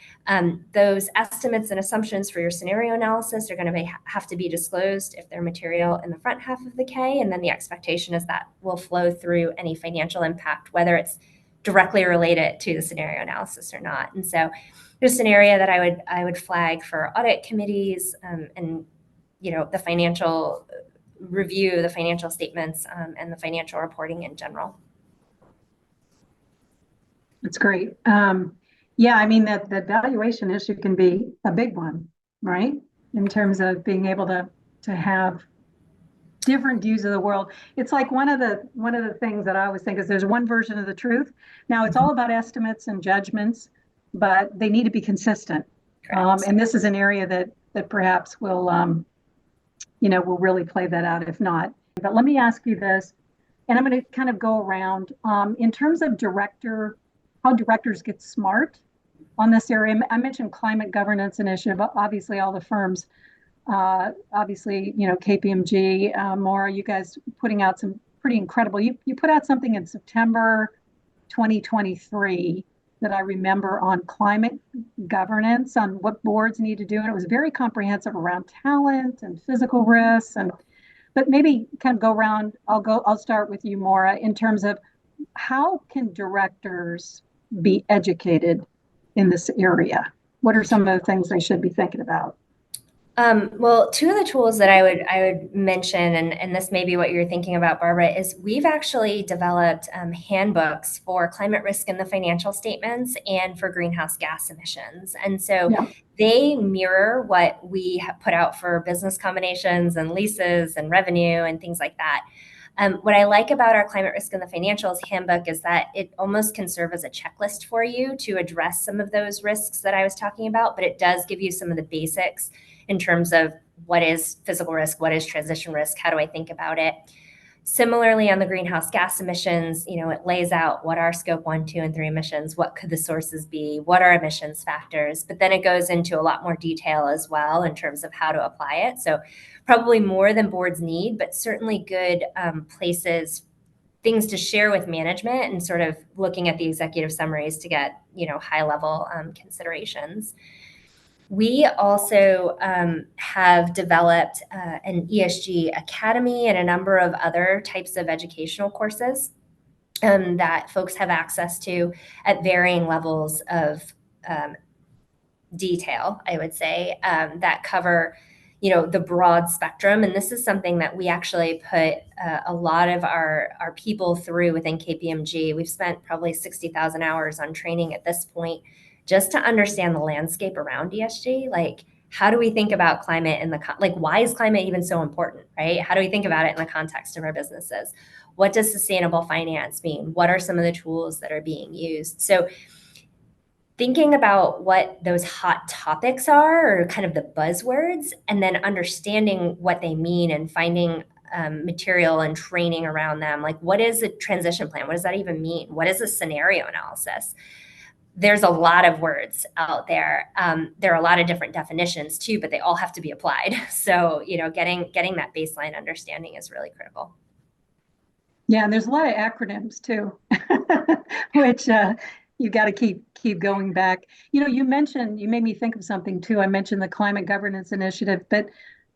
those estimates and assumptions for your scenario analysis are going to have to be disclosed if they're material in the front half of the K, and then the expectation is that will flow through any financial impact, whether it's directly related to the scenario analysis or not. And so there's an area that I would flag for audit committees and the financial review, the financial statements, and the financial reporting in general. That's great. Yeah, I mean that valuation issue can be a big one, right? In terms of being able to have different views of the world. It's like one of the things that I always think is there's one version of the truth. Now it's all about estimates and judgments, but they need to be consistent. And this is an area that perhaps will will really play that out if not. But let me ask you this, and I'm going to kind of go around in terms of how directors get smart on this area. I mentioned climate governance initiative. Obviously, all the firms, KPMG, Maura, you guys putting out some pretty incredible. You put out something in September 2023 that I remember on climate governance, on what boards need to do. And it was very comprehensive around talent and physical risks. But maybe kind of go around, I'll start with you, Maura, in terms of how can directors be educated in this area? What are some of the things they should be thinking about? Well, two of the tools that I would mention, and this may be what you're thinking about, Barbara, is we've actually developed handbooks for climate risk in the financial statements and for greenhouse gas emissions. And so they mirror what we have put out for business combinations and leases and revenue and things like that. What I like about our climate risk in the financials handbook is that it almost can serve as a checklist for you to address some of those risks that I was talking about, but it does give you some of the basics in terms of what is physical risk, what is transition risk, how do I think about it. Similarly, on the greenhouse gas emissions, it lays out what are scope 1, 2, and 3 emissions, what could the sources be, what are emissions factors, but then it goes into a lot more detail as well in terms of how to apply it. So probably more than boards need, but certainly good places, things to share with management and sort of looking at the executive summaries to get, high level considerations. We also have developed an ESG Academy and a number of other types of educational courses that folks have access to at varying levels of detail, I would say, that cover the broad spectrum. And this is something that we actually put a lot of our people through within KPMG. We've spent probably 60,000 hours on training at this point just to understand the landscape around ESG. Like, how do we think about climate why is climate even so important, right? How do we think about it in the context of our businesses? What does sustainable finance mean? What are some of the tools that are being used? So thinking about what those hot topics are, or kind of the buzzwords, and then understanding what they mean and finding material and training around them. Like, what is a transition plan? What does that even mean? What is a scenario analysis? There's a lot of words out there. There are a lot of different definitions too, but they all have to be applied. So, getting that baseline understanding is really critical. Yeah, and there's a lot of acronyms too, which you got to keep going back. You made me think of something too. I mentioned the Climate Governance Initiative, but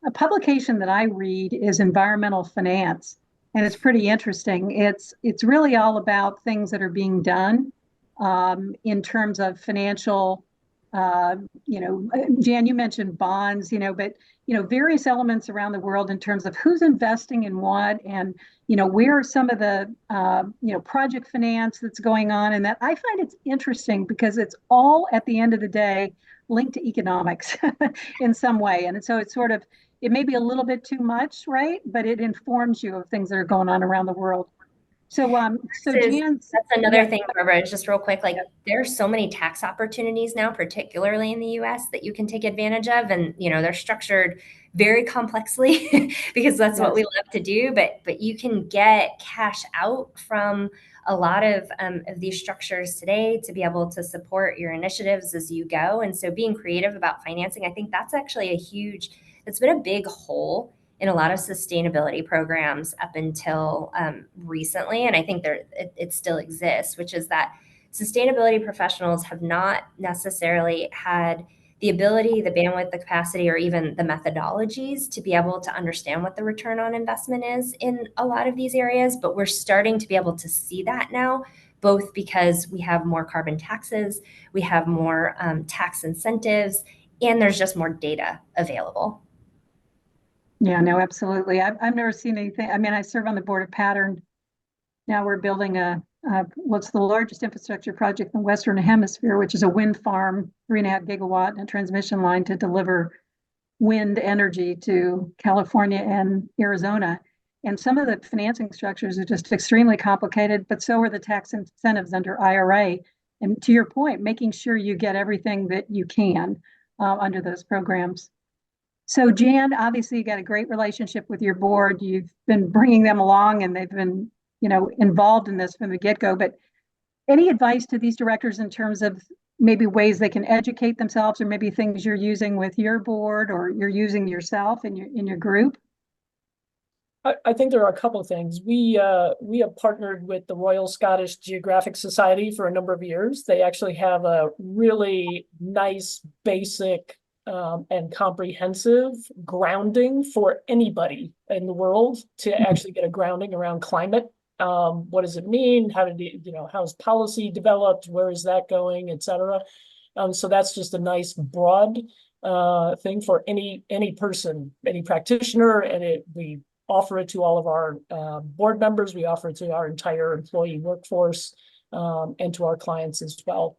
a publication that I read is Environmental Finance, and it's pretty interesting. It's really all about things that are being done in terms of financial. Jan, you mentioned bonds, but various elements around the world in terms of who's investing in what, and where are some of the project finance that's going on. And that I find it's interesting because it's all at the end of the day linked to economics in some way. And so it may be a little bit too much, right? But it informs you of things that are going on around the world. So Jan, that's another thing, Barbara, just real quick, there are so many tax opportunities now, particularly in the US, that you can take advantage of. And, they're structured very complexly because that's what we love to do. But you can get cash out from a lot of these structures today to be able to support your initiatives as you go. And so being creative about financing, I think that's actually it's been a big hole in a lot of sustainability programs up until recently. And I think it still exists, which is that sustainability professionals have not necessarily had the ability, the bandwidth, the capacity, or even the methodologies to be able to understand what the return on investment is in a lot of these areas. But we're starting to be able to see that now, both because we have more carbon taxes, we have more tax incentives, and there's just more data available. Yeah, no, absolutely. I've never seen anything. I mean, I serve on the board of Pattern. Now we're building what's the largest infrastructure project in the Western Hemisphere, which is a wind farm, 3.5 gigawatt, and a transmission line to deliver wind energy to California and Arizona. And some of the financing structures are just extremely complicated, but so are the tax incentives under IRA. And to your point, making sure you get everything that you can under those programs. So Jan, obviously you got a great relationship with your board. You've been bringing them along and they've been, involved in this from the get-go. But any advice to these directors in terms of maybe ways they can educate themselves, or maybe things you're using with your board or you're using yourself in your group? I think there are a couple of things. We have partnered with the Royal Scottish Geographic Society for a number of years. They actually have a really nice, basic and comprehensive grounding for anybody in the world to actually get a grounding around climate. What does it mean? How's policy developed? Where is that going, et cetera? So that's just a nice broad thing for any person, any practitioner, and we offer it to all of our board members. We offer it to our entire employee workforce and to our clients as well.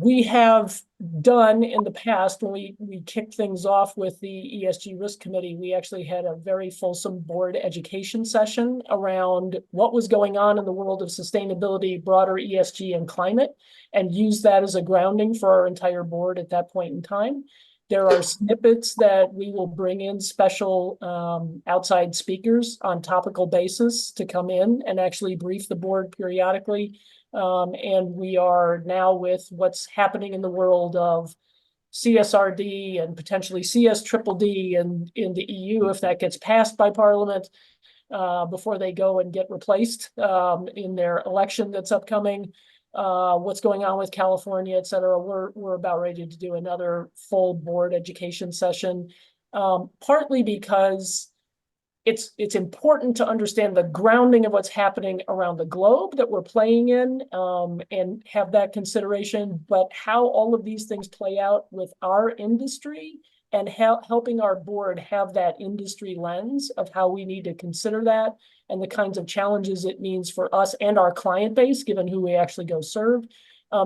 We have done in the past, when we kicked things off with the ESG Risk Committee, we actually had a very fulsome board education session around what was going on in the world of sustainability, broader ESG and climate, and used that as a grounding for our entire board at that point in time. There are snippets that we will bring in special outside speakers on topical basis to come in and actually brief the board periodically. And we are now with what's happening in the world of CSRD and potentially CS-triple-D and in the EU, if that gets passed by Parliament before they go and get replaced in their election that's upcoming. What's going on with California, et cetera. We're about ready to do another full board education session, partly because it's important to understand the grounding of what's happening around the globe that we're playing in, and have that consideration, but how all of these things play out with our industry and helping our board have that industry lens of how we need to consider that and the kinds of challenges it means for us and our client base, given who we actually go serve,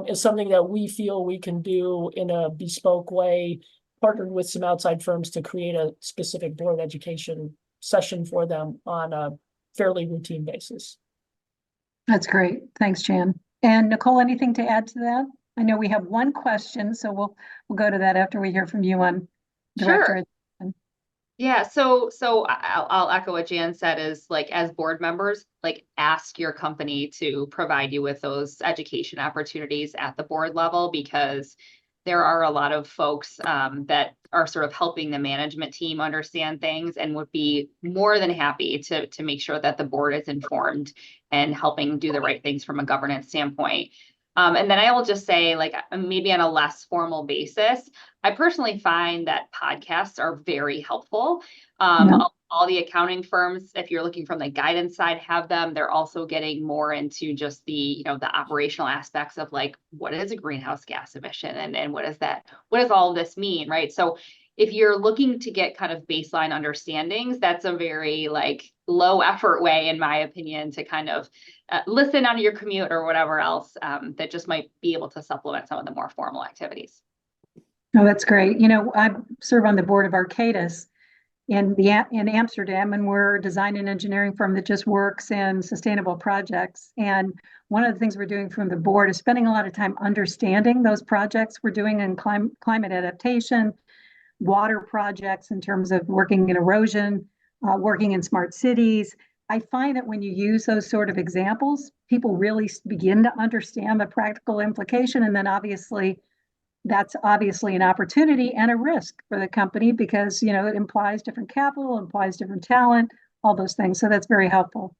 is something that we feel we can do in a bespoke way, partnered with some outside firms to create a specific board education session for them on a fairly routine basis. That's great. Thanks, Jan. And Nichole, anything to add to that? I know we have one question, so we'll go to that after we hear from you on Director. Sure. Yeah, so I'll echo what Jan said is like, as board members, like ask your company to provide you with those education opportunities at the board level, because there are a lot of folks that are sort of helping the management team understand things and would be more than happy to make sure that the board is informed and helping do the right things from a governance standpoint. And then I will just say, like, maybe on a less formal basis, I personally find that podcasts are very helpful. All the accounting firms, if you're looking from the guidance side, have them. They're also getting more into just the operational aspects of like, what is a greenhouse gas emission and what does all of this mean, right? So if you're looking to get kind of baseline understandings, that's a very like low effort way, in my opinion, to kind of listen on your commute or whatever else that just might be able to supplement some of the more formal activities. Oh, that's great. I serve on the board of Arcadis in Amsterdam, and we're a design and engineering firm that just works in sustainable projects. And one of the things we're doing from the board is spending a lot of time understanding those projects we're doing in climate adaptation, water projects in terms of working in erosion, working in smart cities. I find that when you use those sort of examples, people really begin to understand the practical implication. And then that's obviously an opportunity and a risk for the company, because it implies different capital, implies different talent, all those things. So that's very helpful.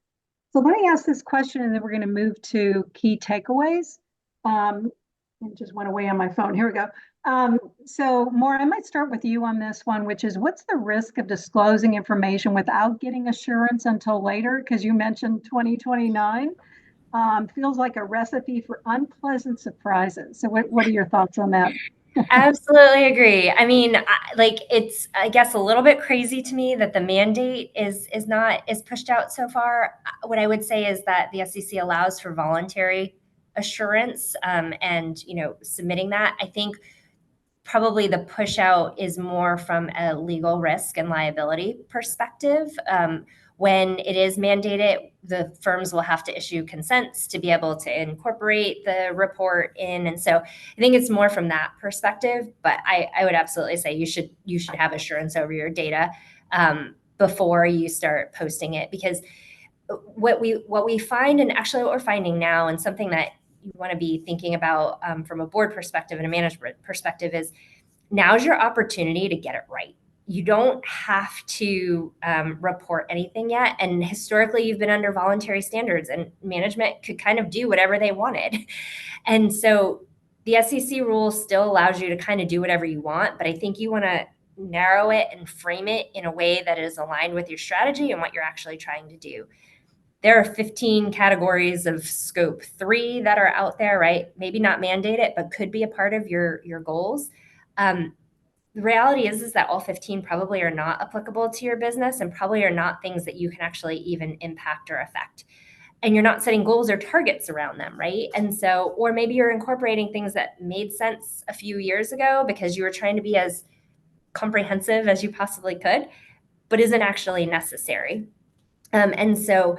So let me ask this question, and then we're going to move to key takeaways. It just went away on my phone. Here we go. So Maura, I might start with you on this one, which is, what's the risk of disclosing information without getting assurance until later? Because you mentioned 2029. Feels like a recipe for unpleasant surprises. So what are your thoughts on that? Absolutely agree. I mean, it's, I guess, a little bit crazy to me that the mandate is pushed out so far. What I would say is that the SEC allows for voluntary assurance, and submitting that. I think probably the push out is more from a legal risk and liability perspective. When it is mandated, the firms will have to issue consents to be able to incorporate the report in. And so I think it's more from that perspective, but I would absolutely say you should have assurance over your data before you start posting it, because what we find, and actually what we're finding now, and something that you want to be thinking about from a board perspective and a management perspective, is now's your opportunity to get it right. You don't have to report anything yet. And historically, you've been under voluntary standards, and management could kind of do whatever they wanted. And so the SEC rule still allows you to kind of do whatever you want, but I think you want to narrow it and frame it in a way that is aligned with your strategy and what you're actually trying to do. There are 15 categories of scope 3 that are out there, right? Maybe not mandated, but could be a part of your goals. The reality is that all 15 probably are not applicable to your business, and probably are not things that you can actually even impact or affect. And you're not setting goals or targets around them, right? And so, or maybe you're incorporating things that made sense a few years ago because you were trying to be as comprehensive as you possibly could, but isn't actually necessary. And so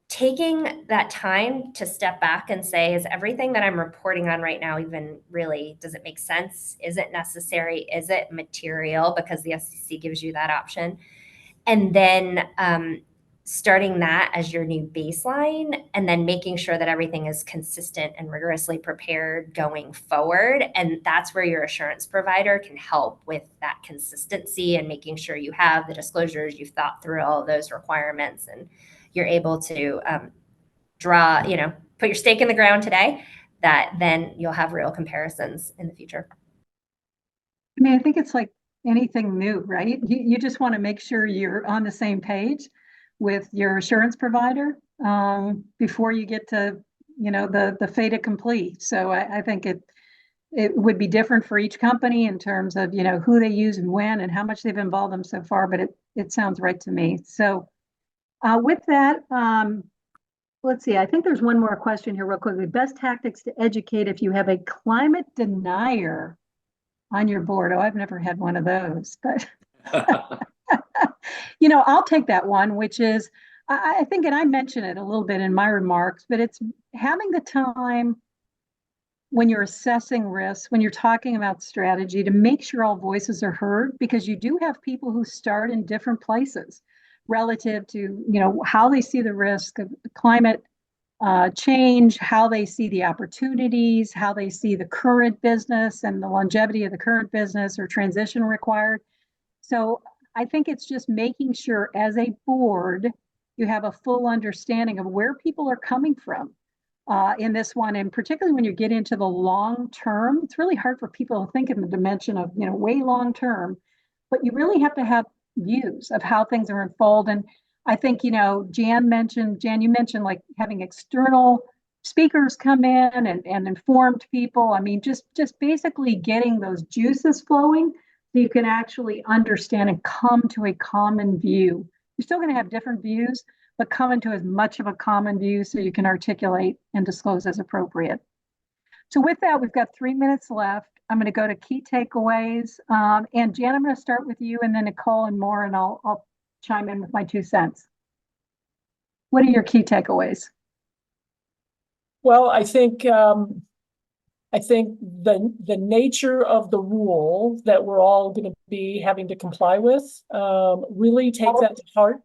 taking that time to step back and say, is everything that I'm reporting on right now even really, does it make sense? Is it necessary? Is it material? Because the SEC gives you that option. And then starting that as your new baseline, and then making sure that everything is consistent and rigorously prepared going forward. And that's where your assurance provider can help with that consistency and making sure you have the disclosures, you've thought through all of those requirements, and you're able to draw, put your stake in the ground today, that then you'll have real comparisons in the future. I mean, I think it's like anything new, right? You just want to make sure you're on the same page with your assurance provider before you get to, the fait accompli. So I think it would be different for each company in terms of, who they use and when and how much they've involved them so far, but it sounds right to me. So with that, let's see, I think there's one more question here real quickly. Best tactics to educate if you have a climate denier on your board. Oh, I've never had one of those, but I'll take that one, which is, I think, and I mentioned it a little bit in my remarks, but it's having the time when you're assessing risks, when you're talking about strategy, to make sure all voices are heard, because you do have people who start in different places relative to, how they see the risk of climate change, how they see the opportunities, how they see the current business and the longevity of the current business or transition required. So I think it's just making sure as a board, you have a full understanding of where people are coming from in this one. And particularly when you get into the long term, it's really hard for people to think in the dimension of, way long term, but you really have to have views of how things are unfold. And I think, Jan, you mentioned like having external speakers come in and informed people. I mean, just basically getting those juices flowing so you can actually understand and come to a common view. You're still going to have different views, but come into as much of a common view so you can articulate and disclose as appropriate. So with that, we've got 3 minutes left. I'm going to go to key takeaways. And Jan, I'm going to start with you, and then Nichole and Maura, and I'll chime in with my 2 cents. What are your key takeaways? Well, I think the nature of the rule that we're all going to be having to comply with, really take that to heart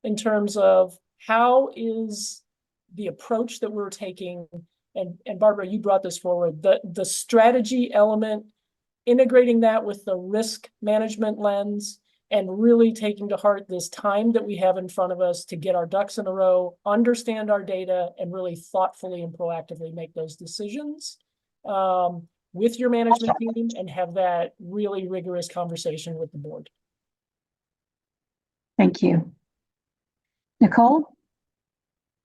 in terms of how is the approach that we're taking. And Barbara, you brought this forward, the strategy element, integrating that with the risk management lens, and really taking to heart this time that we have in front of us to get our ducks in a row, understand our data, and really thoughtfully and proactively make those decisions with your management team, and have that really rigorous conversation with the board. Thank you. Nichole?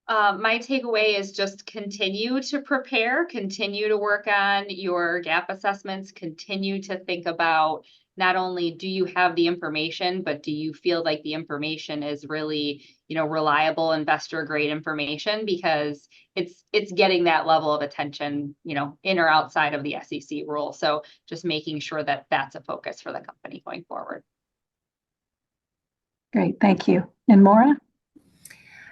My takeaway is just continue to prepare, continue to work on your gap assessments, continue to think about not only do you have the information, but do you feel like the information is really, reliable investor grade information, because it's getting that level of attention, in or outside of the SEC rule. So just making sure that that's a focus for the company going forward. Great, thank you. And Maura?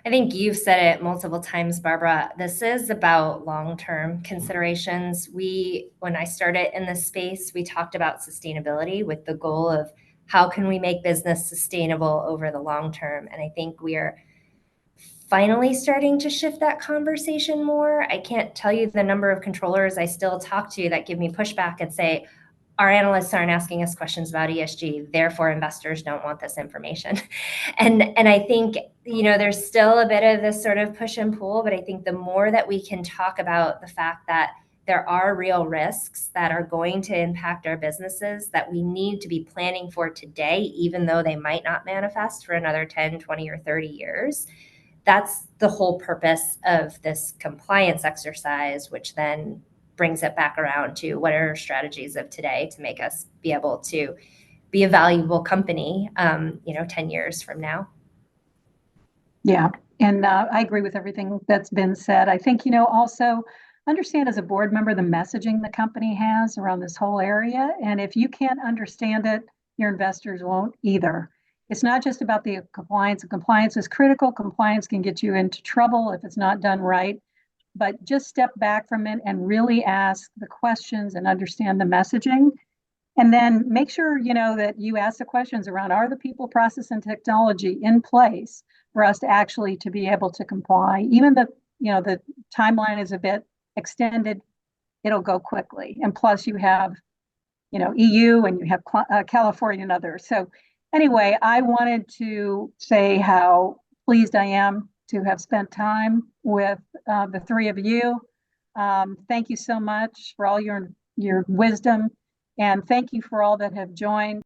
I think you've said it multiple times, Barbara. This is about long-term considerations. When I started in this space, we talked about sustainability with the goal of how can we make business sustainable over the long term. And I think we are finally starting to shift that conversation more. I can't tell you the number of controllers I still talk to that give me pushback and say, our analysts aren't asking us questions about ESG, therefore investors don't want this information. And I think, there's still a bit of this sort of push and pull, but I think the more that we can talk about the fact that there are real risks that are going to impact our businesses that we need to be planning for today, even though they might not manifest for another 10, 20, or 30 years, that's the whole purpose of this compliance exercise, which then brings it back around to what are our strategies of today to make us be able to be a valuable company, 10 years from now. Yeah, and I agree with everything that's been said. I think, also understand as a board member the messaging the company has around this whole area. And if you can't understand it, your investors won't either. it's not just about the compliance. Compliance is critical. Compliance can get you into trouble if it's not done right. But just step back from it and really ask the questions and understand the messaging. And then make sure, that you ask the questions around, are the people, process, and technology in place for us to actually to be able to comply? Even the timeline is a bit extended, it'll go quickly. And plus you have, EU and you have California and others. So anyway, I wanted to say how pleased I am to have spent time with the three of you. Thank you so much for all your wisdom. And thank you for all that have joined.